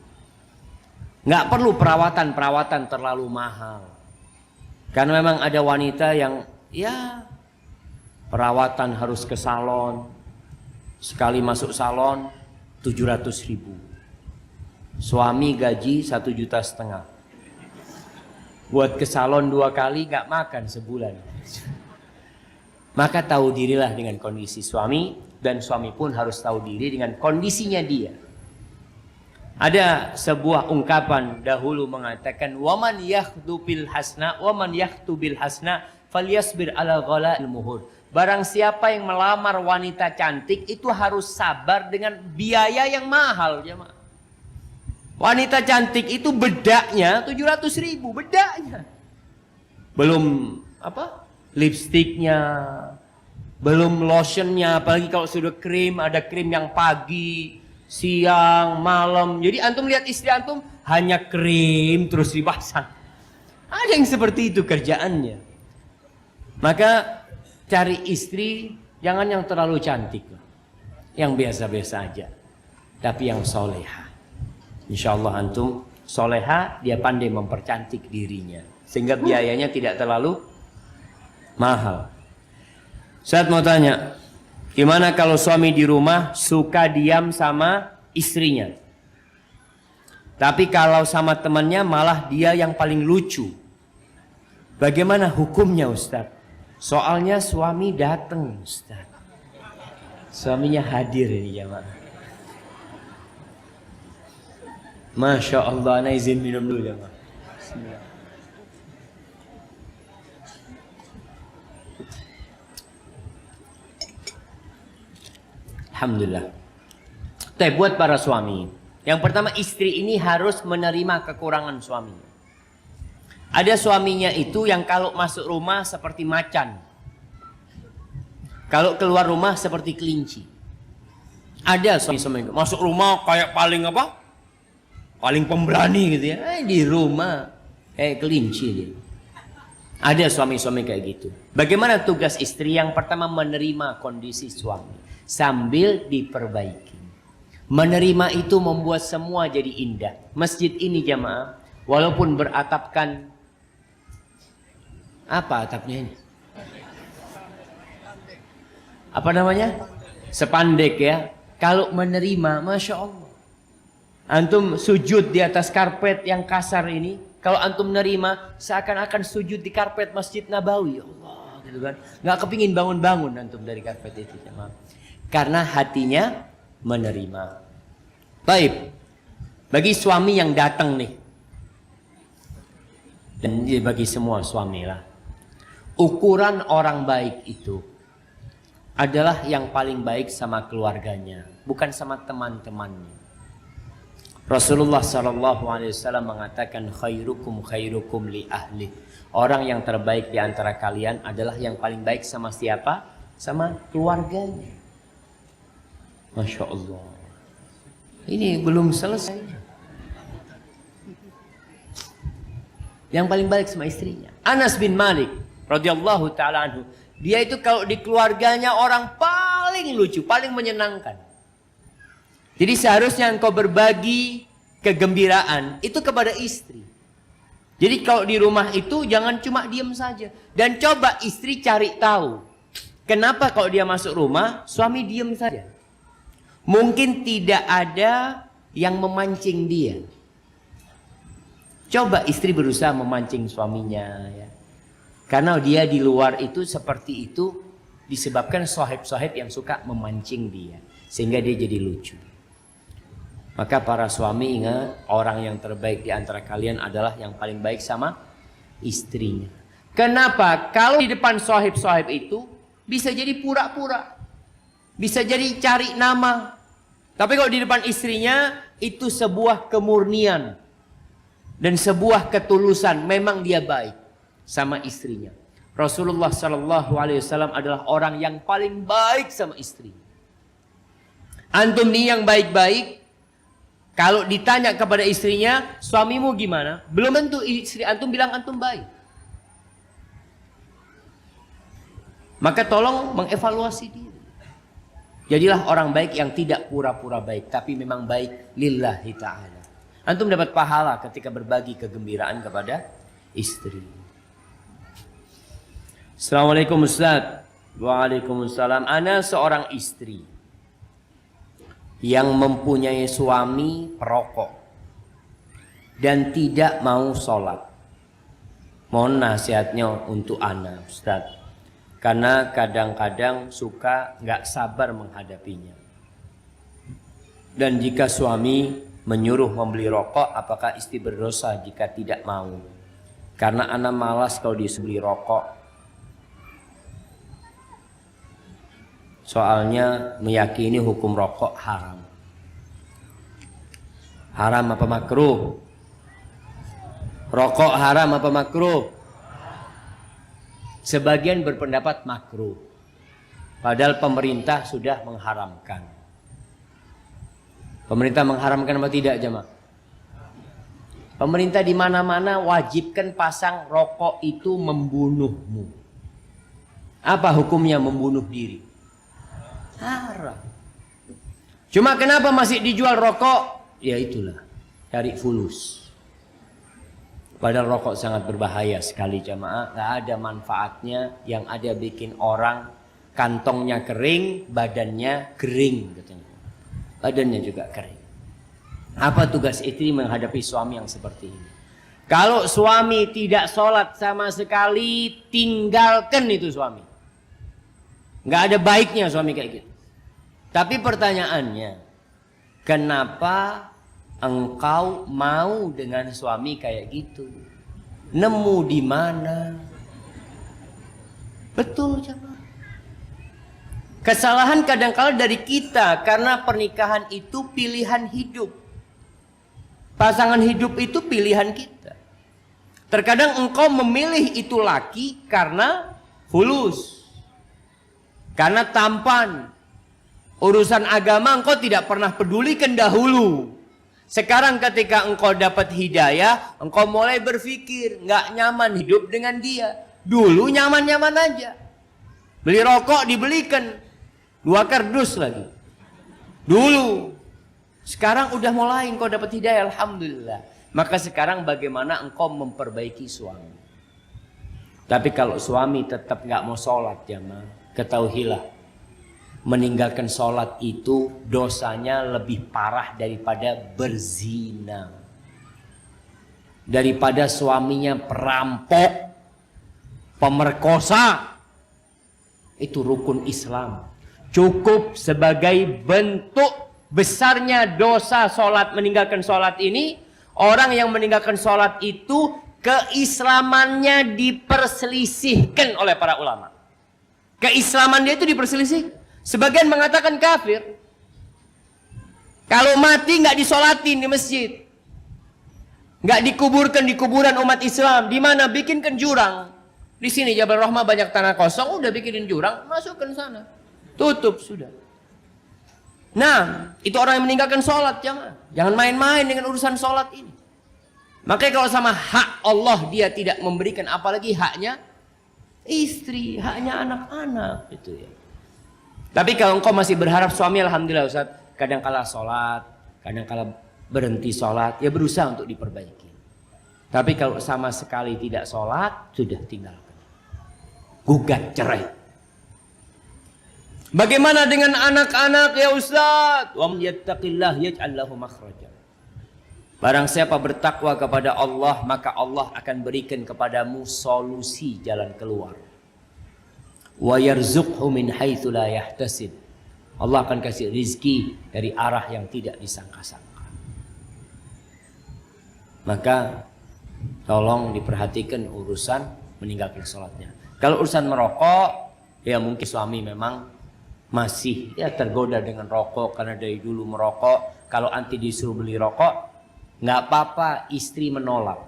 Nggak perlu perawatan-perawatan terlalu mahal. Karena memang ada wanita yang ya perawatan harus ke salon. Sekali masuk salon 700.000. Suami gaji 1,5 juta. Buat ke salon 2 kali nggak makan sebulan. Maka tahu dirilah dengan kondisi suami, dan suami pun harus tahu diri dengan kondisinya dia. Ada sebuah ungkapan dahulu mengatakan, waman yakhdu bil hasna waman yakhdu bil hasna falyasbir ala ghala'il muhur. Barang siapa yang melamar wanita cantik itu harus sabar dengan biaya yang mahal, jemaah. Wanita cantik itu bedaknya 700.000, bedaknya. Belum apa? Lipstiknya, belum lotionnya, apalagi kalau sudah krim, ada krim yang pagi, siang, malam. Jadi antum lihat istri antum hanya krim terus dipasang. Ada yang seperti itu kerjaannya. Maka cari istri jangan yang terlalu cantik, yang biasa-biasa aja, tapi yang soleha. Insya Allah antum soleha, dia pandai mempercantik dirinya, sehingga biayanya tidak terlalu mahal. Saya mau tanya, gimana kalau suami di rumah suka diam sama istrinya, tapi kalau sama temannya malah dia yang paling lucu? Bagaimana hukumnya Ustaz? Soalnya suami datang Ustaz. Suaminya hadir ini jemaah. Masya Allah, ana izin minum dulu jemaah. Bismillah. Alhamdulillah. Tapi buat para suami, yang pertama istri ini harus menerima kekurangan suaminya. Ada suaminya itu yang kalau masuk rumah seperti macan, kalau keluar rumah seperti kelinci. Ada suami-suami masuk rumah kayak paling apa? Paling pemberani gitu ya. Di rumah kayak kelinci dia. Ada suami-suami kayak gitu. Bagaimana tugas istri? Yang pertama menerima kondisi suami sambil diperbaiki. Menerima itu membuat semua jadi indah. Masjid ini jamaah, walaupun beratapkan apa atapnya ini? Apa namanya? Sepandek ya. Kalau menerima, Masya Allah. Antum sujud di atas karpet yang kasar ini, kalau antum menerima, seakan-akan sujud di karpet Masjid Nabawi. Allah, gitu kan? Nggak kepingin bangun-bangun antum dari karpet itu jamaah. Karena hatinya menerima. Baik, bagi suami yang datang nih, dan bagi semua suami lah, ukuran orang baik itu adalah yang paling baik sama keluarganya, bukan sama teman-temannya. Rasulullah SAW mengatakan khairukum khairukum li ahli. Orang yang terbaik di antara kalian adalah yang paling baik sama siapa? Sama keluarganya. Masya Allah. Ini belum selesai. Yang paling baik sama istrinya. Anas bin Malik radhiyallahu taala anhu, dia itu kalau di keluarganya orang paling lucu, paling menyenangkan. Jadi seharusnya engkau berbagi kegembiraan itu kepada istri. Jadi kalau di rumah itu jangan cuma diem saja. Dan coba istri cari tahu. Kenapa kalau dia masuk rumah, suami diem saja. Mungkin tidak ada yang memancing dia. Coba istri berusaha memancing suaminya. Ya. Karena dia di luar itu seperti itu disebabkan sohib-sohib yang suka memancing dia. Sehingga dia jadi lucu. Maka para suami ingat, orang yang terbaik di antara kalian adalah yang paling baik sama istrinya. Kenapa? Kalau di depan sohib-sohib itu bisa jadi pura-pura. Bisa jadi cari nama. Tapi kalau di depan istrinya itu sebuah kemurnian. Dan sebuah ketulusan. Memang dia baik sama istrinya. Rasulullah SAW adalah orang yang paling baik sama istrinya. Antum nih yang baik-baik. Kalau ditanya kepada istrinya, suamimu gimana? Belum tentu istri antum bilang antum baik. Maka tolong mengevaluasi diri. Jadilah orang baik yang tidak pura-pura baik, tapi memang baik lillahi ta'ala. Antum dapat pahala ketika berbagi kegembiraan kepada istri. Assalamualaikum Ustaz. Waalaikumsalam. Ana seorang istri yang mempunyai suami perokok dan tidak mau sholat. Mohon nasihatnya untuk ana Ustaz, karena kadang-kadang suka nggak sabar menghadapinya. Dan jika suami menyuruh membeli rokok, apakah istri berdosa jika tidak mau? Karena ana malas kalau disuruh beli rokok. Soalnya meyakini hukum rokok haram. Haram apa makruh? Rokok haram apa makruh? Sebagian berpendapat makruh. Padahal pemerintah sudah mengharamkan. Pemerintah mengharamkan apa tidak, jemaah? Pemerintah di mana-mana wajibkan pasang rokok itu membunuhmu. Apa hukumnya membunuh diri? Haram. Cuma kenapa masih dijual rokok? Ya itulah, cari fulus. Padahal rokok sangat berbahaya sekali jamaah. Gak ada manfaatnya, yang ada bikin orang kantongnya kering, badannya kering katanya. Badannya juga kering. Apa tugas istri menghadapi suami yang seperti ini? Kalau suami tidak sholat sama sekali, tinggalkan itu suami. Nggak ada baiknya suami kayak gitu. Tapi pertanyaannya, kenapa engkau mau dengan suami kayak gitu? Nemu di mana? Betul jemaah. Kesalahan kadang-kala dari kita, karena pernikahan itu pilihan hidup. Pasangan hidup itu pilihan kita. Terkadang engkau memilih itu laki karena fulus. Karena tampan. Urusan agama engkau tidak pernah pedulikan dahulu. Sekarang ketika engkau dapat hidayah, engkau mulai berpikir, nggak nyaman hidup dengan dia. Dulu nyaman-nyaman aja. Beli rokok dibelikan 2 kardus lagi. Dulu. Sekarang udah mulai engkau dapat hidayah, alhamdulillah. Maka sekarang bagaimana engkau memperbaiki suami. Tapi kalau suami tetap nggak mau sholat jamaah, ketahuilah, meninggalkan sholat itu dosanya lebih parah daripada berzina. Daripada suaminya perampok, pemerkosa. Itu rukun Islam. Cukup sebagai bentuk besarnya dosa sholat, meninggalkan sholat ini. Orang yang meninggalkan sholat itu keislamannya diperselisihkan oleh para ulama. Keislaman dia itu diperselisih. Sebagian mengatakan kafir. Kalau mati nggak disolatin di masjid, nggak dikuburkan di kuburan umat Islam. Di mana? Bikinkan jurang. Di sini Jabal Rahmah banyak tanah kosong, udah bikinin jurang, masukkan sana, tutup sudah. Nah, itu orang yang meninggalkan sholat jamaah. Jangan main-main dengan urusan sholat ini. Makanya kalau sama hak Allah dia tidak memberikan, apalagi haknya istri, haknya anak-anak itu ya. Tapi kalau engkau masih berharap suami, alhamdulillah Ustaz, kadang kala sholat, kadang kala berhenti sholat, ya berusaha untuk diperbaiki. Tapi kalau sama sekali tidak sholat, sudah tinggalkan. Gugat cerai. Bagaimana dengan anak-anak ya Ustaz? Wa man yattaqillah yaj'al lahu makhraja. Barang siapa bertakwa kepada Allah, maka Allah akan berikan kepadamu solusi jalan keluar. Wa yarzuqhu min haitsu la yahtasib. Allah akan kasih rizki dari arah yang tidak disangka-sangka. Maka tolong diperhatikan urusan meninggalkan sholatnya. Kalau urusan merokok, ya mungkin suami memang masih ya tergoda dengan rokok karena dari dulu merokok. Kalau anti disuruh beli rokok, nggak apa-apa, istri menolak.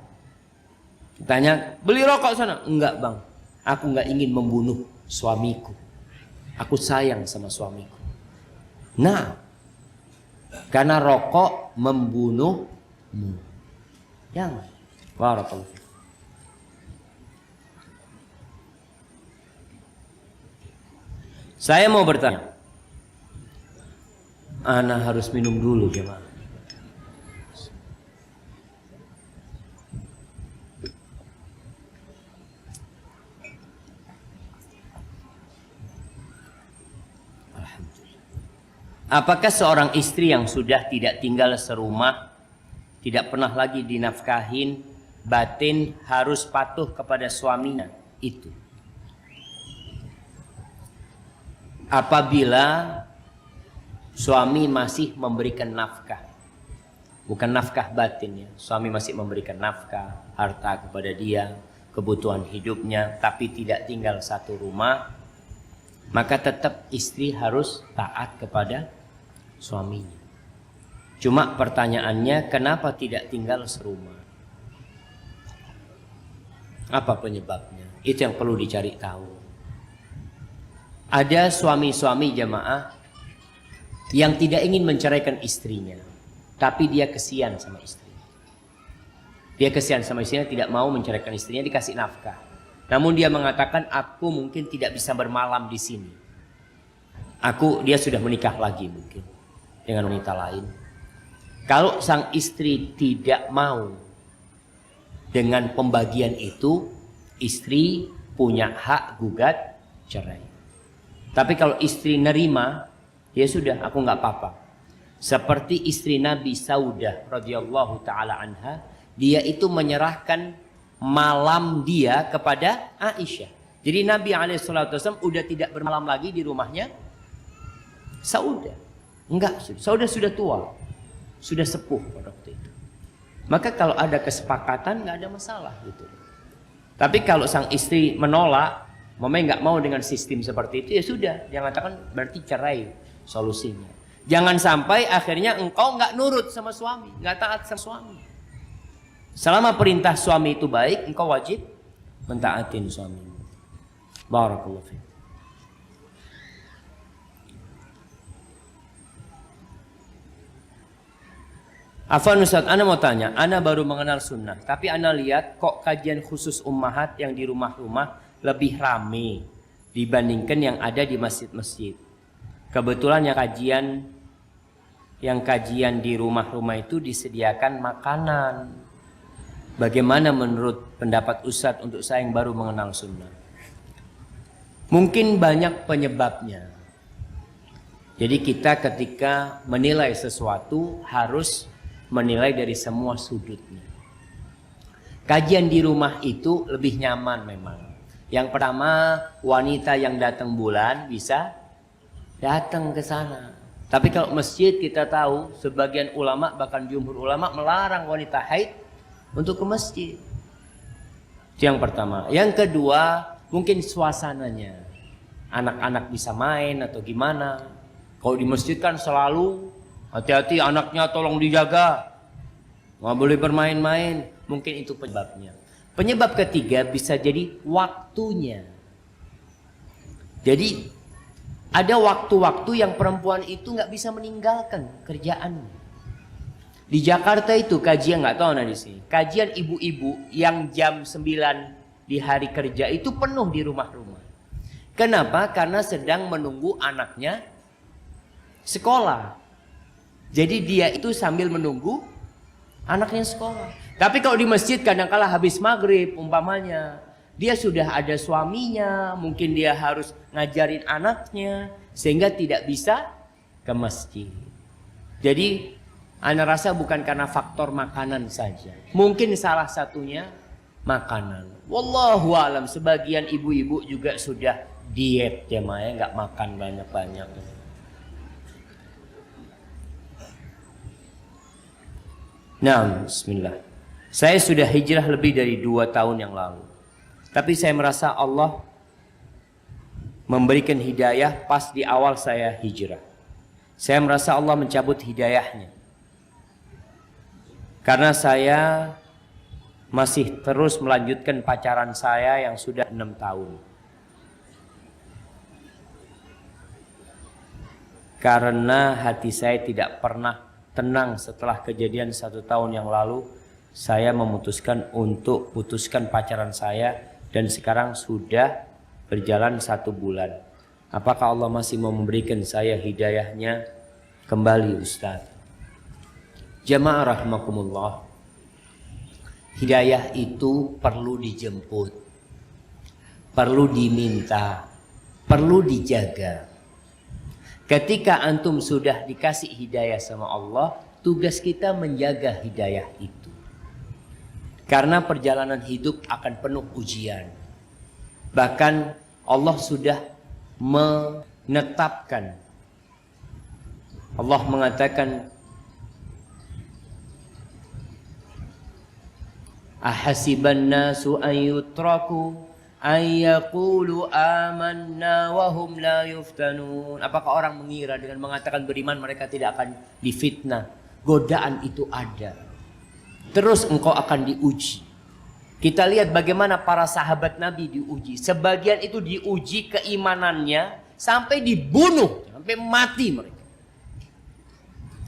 Tanya, beli rokok sana? Enggak bang, aku nggak ingin membunuh suamiku. Aku sayang sama suamiku. Nah, karena rokok membunuhmu. Jangan. Barakallahu. Saya mau bertanya. Ana harus minum dulu gimana? Apakah seorang istri yang sudah tidak tinggal serumah, tidak pernah lagi dinafkahin, batin harus patuh kepada suaminya? Itu. Apabila suami masih memberikan nafkah, bukan nafkah batin ya, suami masih memberikan nafkah, harta kepada dia, kebutuhan hidupnya, tapi tidak tinggal satu rumah, maka tetap istri harus taat kepada suaminya. Cuma pertanyaannya, kenapa tidak tinggal serumah? Apa penyebabnya? Itu yang perlu dicari tahu. Ada suami-suami jamaah yang tidak ingin menceraikan istrinya, tapi dia kesian sama istrinya. Dia kesian sama istrinya, tidak mau menceraikan istrinya, dikasih nafkah. Namun dia mengatakan, aku mungkin tidak bisa bermalam di sini. Dia sudah menikah lagi mungkin dengan wanita lain. Kalau sang istri tidak mau dengan pembagian itu, istri punya hak gugat cerai. Tapi kalau istri nerima, ya sudah, aku nggak apa-apa. Seperti istri Nabi Saudah radhiyallahu taala anha, dia itu menyerahkan malam dia kepada Aisyah. Jadi Nabi SAW udah tidak bermalam lagi di rumahnya Saudah. Enggak, Saudah sudah tua, sudah sepuh pada waktu itu. Maka kalau ada kesepakatan nggak ada masalah gitu. Tapi kalau sang istri menolak, mama nggak mau dengan sistem seperti itu, ya sudah, dia mengatakan berarti cerai solusinya. Jangan sampai akhirnya engkau nggak nurut sama suami, nggak taat sama suami. Selama perintah suami itu baik, engkau wajib mentaatin suamimu. Barakallahu fiik. Afwan Ustaz, ana mau tanya, ana baru mengenal sunnah, tapi ana lihat kok kajian khusus ummahat yang di rumah-rumah lebih rame dibandingkan yang ada di masjid-masjid. Kebetulan yang kajian di rumah-rumah itu disediakan makanan. Bagaimana menurut pendapat Ustaz untuk saya yang baru mengenal sunnah? Mungkin banyak penyebabnya. Jadi kita ketika menilai sesuatu harus menilai dari semua sudutnya. Kajian di rumah itu lebih nyaman memang. Yang pertama, wanita yang datang bulan bisa datang ke sana. Tapi kalau masjid kita tahu sebagian ulama bahkan jumhur ulama melarang wanita haid untuk ke masjid. Itu yang pertama. Yang kedua, mungkin suasananya. Anak-anak bisa main atau gimana. Kalau di masjid kan selalu hati-hati anaknya tolong dijaga. Nggak boleh bermain-main. Mungkin itu penyebabnya. Penyebab ketiga bisa jadi waktunya. Jadi ada waktu-waktu yang perempuan itu nggak bisa meninggalkan kerjaannya. Di Jakarta itu kajian, nggak tahu di sini. Kajian ibu-ibu yang jam 9 di hari kerja itu penuh di rumah-rumah. Kenapa? Karena sedang menunggu anaknya sekolah. Jadi dia itu sambil menunggu Anaknya sekolah. Tapi kalau di masjid kadang-kala habis maghrib umpamanya, dia sudah ada suaminya, mungkin dia harus ngajarin anaknya, sehingga tidak bisa ke masjid. Jadi ana rasa bukan karena faktor makanan saja. Mungkin salah satunya makanan. Wallahu alam, sebagian ibu-ibu juga sudah diet ya Maya, nggak makan banyak-banyak. Nah, bismillah. Saya sudah hijrah lebih dari 2 tahun yang lalu. Tapi saya merasa Allah memberikan hidayah pas di awal saya hijrah. Saya merasa Allah mencabut hidayahnya. Karena saya masih terus melanjutkan pacaran saya yang sudah 6 tahun. Karena hati saya tidak pernah tenang setelah kejadian 1 tahun yang lalu, saya memutuskan untuk putuskan pacaran saya dan sekarang sudah berjalan 1 bulan. Apakah Allah masih mau memberikan saya hidayahnya kembali Ustaz? Jamaah rahimakumullah, hidayah itu perlu dijemput, perlu diminta, perlu dijaga. Ketika antum sudah dikasih hidayah sama Allah, tugas kita menjaga hidayah itu. Karena perjalanan hidup akan penuh ujian. Bahkan Allah sudah menetapkan. Allah mengatakan, ahasiban nasu an yutraku ayyaqulu amanna wa hum la yuftanun. Apakah orang mengira dengan mengatakan beriman mereka tidak akan difitnah? Godaan itu ada. Terus engkau akan diuji. Kita lihat bagaimana para sahabat Nabi diuji. Sebagian itu diuji keimanannya sampai dibunuh, sampai mati mereka.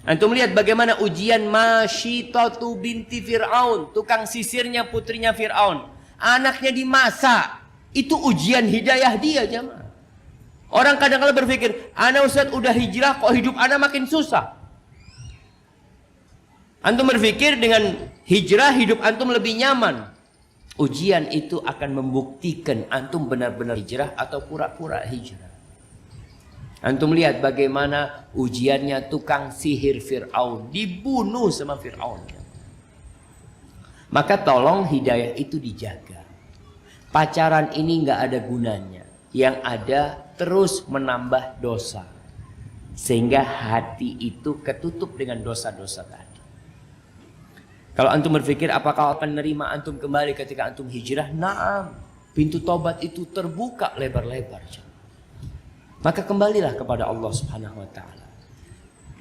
Antum lihat bagaimana ujian Masyitatu binti Fir'aun, tukang sisirnya putrinya Fir'aun. Anaknya dimasak. Itu ujian hidayah dia jemaah. Orang kadang-kadang berpikir, ana Ustaz udah hijrah kok hidup ana makin susah. Antum berpikir dengan hijrah hidup antum lebih nyaman. Ujian itu akan membuktikan antum benar-benar hijrah atau pura-pura hijrah. Antum lihat bagaimana ujiannya tukang sihir Fir'aun. Dibunuh sama Fir'aun. Maka tolong hidayah itu dijaga. Pacaran ini nggak ada gunanya. Yang ada terus menambah dosa. Sehingga hati itu ketutup dengan dosa-dosa tadi. Kalau antum berpikir apakah akan menerima antum kembali ketika antum hijrah? Naam. Pintu tobat itu terbuka lebar-lebar. Maka kembalilah kepada Allah Subhanahu wa taala.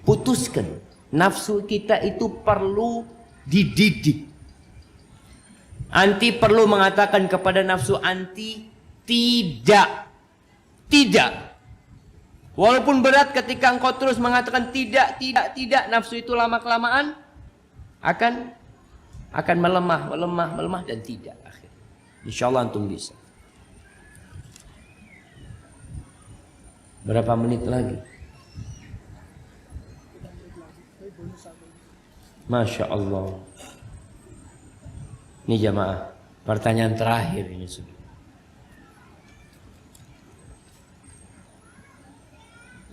Putuskan. Nafsu kita itu perlu dididik. Anti perlu mengatakan kepada nafsu anti tidak. Tidak. Walaupun berat ketika engkau terus mengatakan tidak, nafsu itu lama-kelamaan akan melemah dan tidak akhir. Insyaallah antum bisa. Berapa menit lagi? Masya Allah. Ini jamaah, pertanyaan terakhir ini sudah.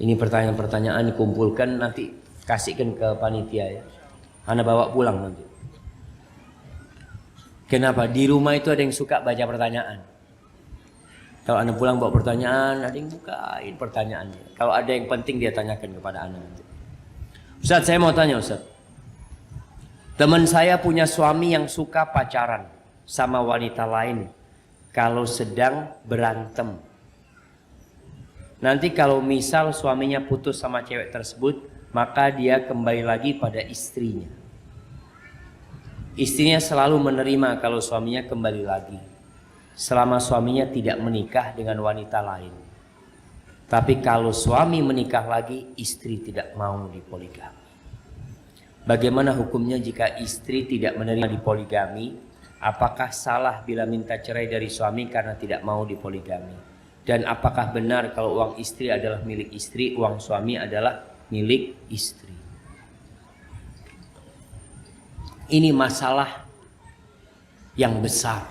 Ini pertanyaan-pertanyaan dikumpulkan nanti kasihkan ke panitia ya. Anda bawa pulang nanti. Kenapa? Di rumah itu ada yang suka baca pertanyaan. Kalau Anda pulang bawa pertanyaan, ada yang bukain pertanyaannya. Kalau ada yang penting dia tanyakan kepada Anda nanti. Ustaz, saya mau tanya Ustaz. Teman saya punya suami yang suka pacaran sama wanita lain kalau sedang berantem. Nanti kalau misal suaminya putus sama cewek tersebut, maka dia kembali lagi pada istrinya. Istrinya selalu menerima kalau suaminya kembali lagi, selama suaminya tidak menikah dengan wanita lain. Tapi kalau suami menikah lagi, istri tidak mau dipoligami. Bagaimana hukumnya jika istri tidak menerima dipoligami? Apakah salah bila minta cerai dari suami karena tidak mau dipoligami? Dan apakah benar kalau uang istri adalah milik istri, uang suami adalah milik istri? Ini masalah yang besar.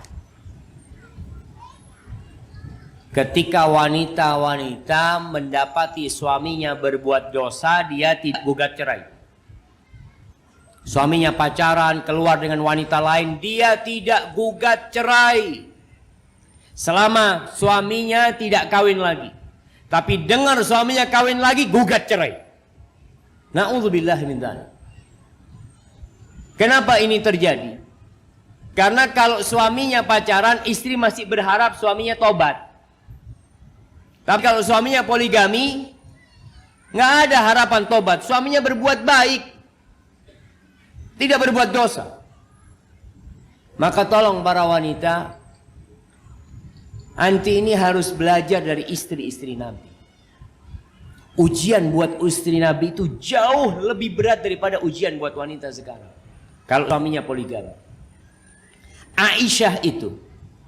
Ketika wanita-wanita mendapati suaminya berbuat dosa, dia tidak gugat cerai. Suaminya pacaran, keluar dengan wanita lain, dia tidak gugat cerai. Selama suaminya tidak kawin lagi. Tapi dengar suaminya kawin lagi, gugat cerai. Na'udzubillah min dzalik. Kenapa ini terjadi? Karena kalau suaminya pacaran, istri masih berharap suaminya tobat. Tapi kalau suaminya poligami, nggak ada harapan tobat. Suaminya berbuat baik, tidak berbuat dosa. Maka tolong para wanita, anti ini harus belajar dari istri-istri Nabi. Ujian buat istri Nabi itu jauh lebih berat daripada ujian buat wanita sekarang. Kalau suaminya poligami. Aisyah itu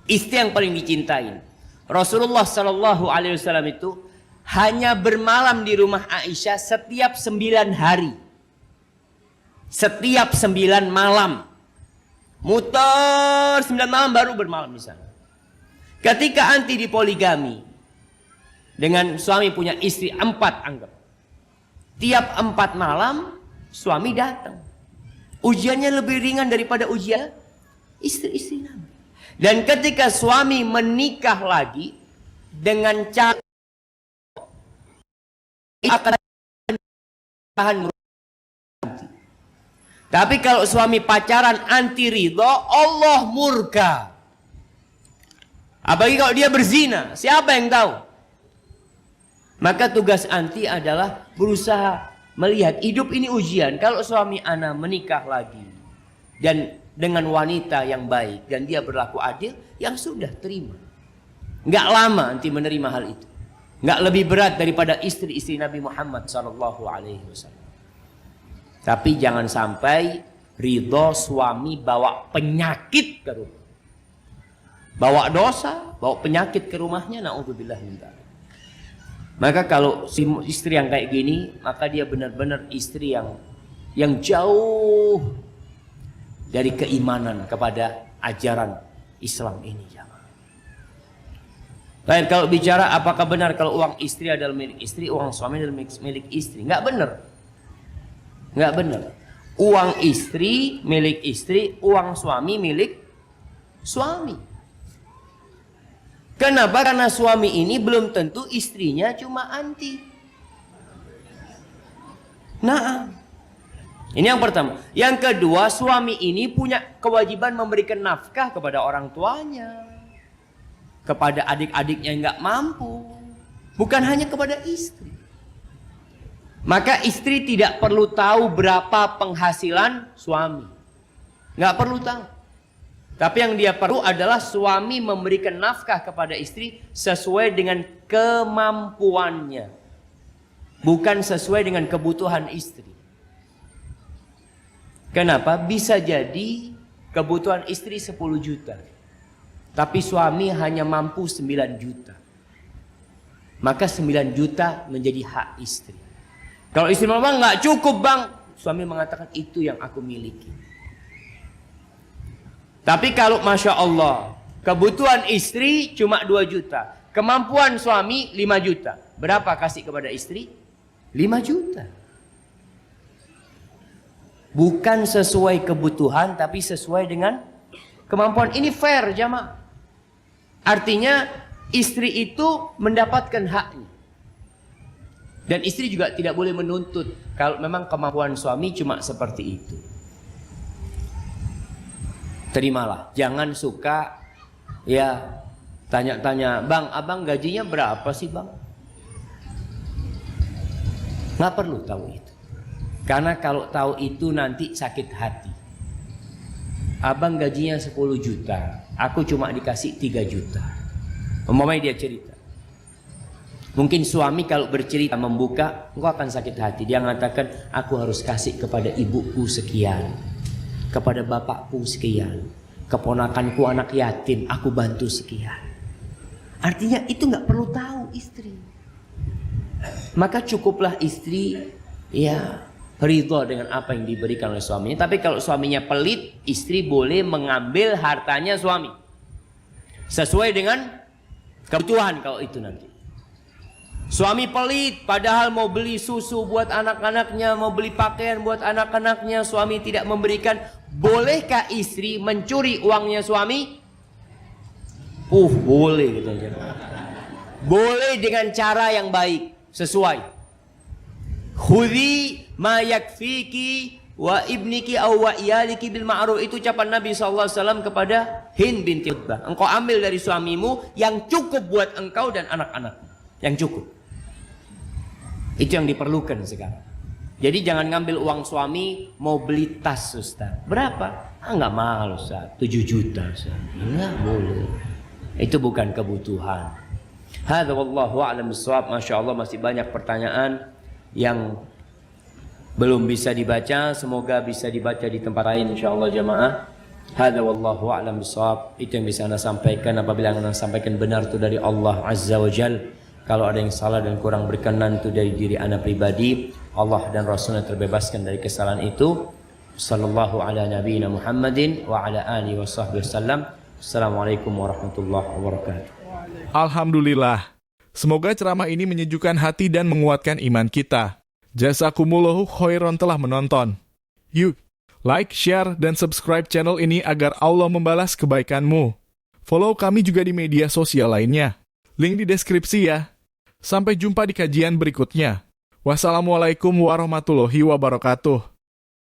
istri yang paling dicintai. Rasulullah Sallallahu Alaihi Wasallam itu hanya bermalam di rumah Aisyah setiap 9 hari. Setiap 9 malam. Muter 9 malam baru bermalam di sana. Ketika anti dipoligami, dengan suami punya istri 4 anggap. Tiap 4 malam suami datang. Ujiannya lebih ringan daripada ujian istri-istri Nabi. Dan ketika suami menikah lagi dengan cara akan tahan. Tapi kalau suami pacaran anti ridho, Allah murka. Apalagi kalau dia berzina, siapa yang tahu? Maka tugas anti adalah berusaha melihat hidup ini ujian. Kalau suami ana menikah lagi dan dengan wanita yang baik dan dia berlaku adil, yang sudah terima. Nggak lama anti menerima hal itu. Nggak lebih berat daripada istri-istri Nabi Muhammad Sallallahu Alaihi Wasallam. Tapi jangan sampai ridho suami bawa penyakit ke rumah. Bawa dosa, bawa penyakit ke rumahnya, na'udzubillah min dzalik. Maka kalau istri yang kayak gini, maka dia benar-benar istri yang jauh dari keimanan kepada ajaran Islam ini. Lain kalau bicara apakah benar kalau uang istri adalah milik istri, uang suami adalah milik istri? Nggak benar. Nggak benar. Uang istri milik istri, uang suami milik suami. Kenapa? Karena suami ini belum tentu istrinya cuma anti. Nah, ini yang pertama. Yang kedua, suami ini punya kewajiban memberikan nafkah kepada orang tuanya, kepada adik-adiknya yang nggak mampu, bukan hanya kepada istri. Maka istri tidak perlu tahu berapa penghasilan suami, nggak perlu tahu. Tapi yang dia perlu adalah suami memberikan nafkah kepada istri sesuai dengan kemampuannya, bukan sesuai dengan kebutuhan istri. Kenapa? Bisa jadi kebutuhan istri 10 juta. Tapi suami hanya mampu 9 juta. Maka 9 juta menjadi hak istri. Kalau istri memang nggak cukup bang, suami mengatakan itu yang aku miliki. Tapi kalau Masya Allah, kebutuhan istri cuma 2 juta. Kemampuan suami 5 juta. Berapa kasih kepada istri? 5 juta. Bukan sesuai kebutuhan, tapi sesuai dengan kemampuan. Ini fair jamaah. Artinya istri itu mendapatkan haknya. Dan istri juga tidak boleh menuntut kalau memang kemampuan suami cuma seperti itu. Terimalah, jangan suka ya tanya-tanya, bang, abang gajinya berapa sih bang? Nggak perlu tahu itu. Karena kalau tahu itu nanti sakit hati. Abang gajinya 10 juta, aku cuma dikasih 3 juta. Umpamanya dia cerita. Mungkin suami kalau bercerita membuka, engkau akan sakit hati. Dia mengatakan, aku harus kasih kepada ibuku sekian, kepada bapakku sekian, keponakanku anak yatim, aku bantu sekian. Artinya itu nggak perlu tahu istri. Maka cukuplah istri ya ridho dengan apa yang diberikan oleh suaminya. Tapi kalau suaminya pelit, istri boleh mengambil hartanya suami sesuai dengan kebutuhan. Kalau itu nanti suami pelit, padahal mau beli susu buat anak-anaknya, mau beli pakaian buat anak-anaknya, suami tidak memberikan, bolehkah istri mencuri uangnya suami? Boleh gitu aja. Boleh dengan cara yang baik, sesuai. Khudhi ma yakfiki wa ibniki aw wa iyaliki bil ma'ruf, itu ucapan Nabi SAW kepada Hind binti Utbah. Engkau ambil dari suamimu yang cukup buat engkau dan anak-anakmu, yang cukup. Itu yang diperlukan sekarang. Jadi jangan ngambil uang suami mau beli tas, Ustaz. Berapa? Enggak mahal, Ustaz. 7 juta, Ustaz. Enggak boleh. Itu bukan kebutuhan. Hadza wallahu a'lam bissawab. Masyaallah masih banyak pertanyaan yang belum bisa dibaca, semoga bisa dibaca di tempat lain insyaallah jamaah. Hadza wallahu a'lam bissawab. Itu yang bisa Anda sampaikan. Apabila Anda sampaikan benar itu dari Allah Azza wa Jalla. Kalau ada yang salah dan kurang berkenan itu dari diri Anda pribadi. Allah dan Rasulnya terbebaskan dari kesalahan itu. Sallallahu ala nabiyina Muhammadin wa ala alihi wa sahbihi wasallam. Assalamualaikum warahmatullahi wabarakatuh. Alhamdulillah. Semoga ceramah ini menyejukkan hati dan menguatkan iman kita. Jazakumullahu khairan telah menonton. Yuk, like, share, dan subscribe channel ini agar Allah membalas kebaikanmu. Follow kami juga di media sosial lainnya. Link di deskripsi ya. Sampai jumpa di kajian berikutnya. Wassalamualaikum warahmatullahi wabarakatuh.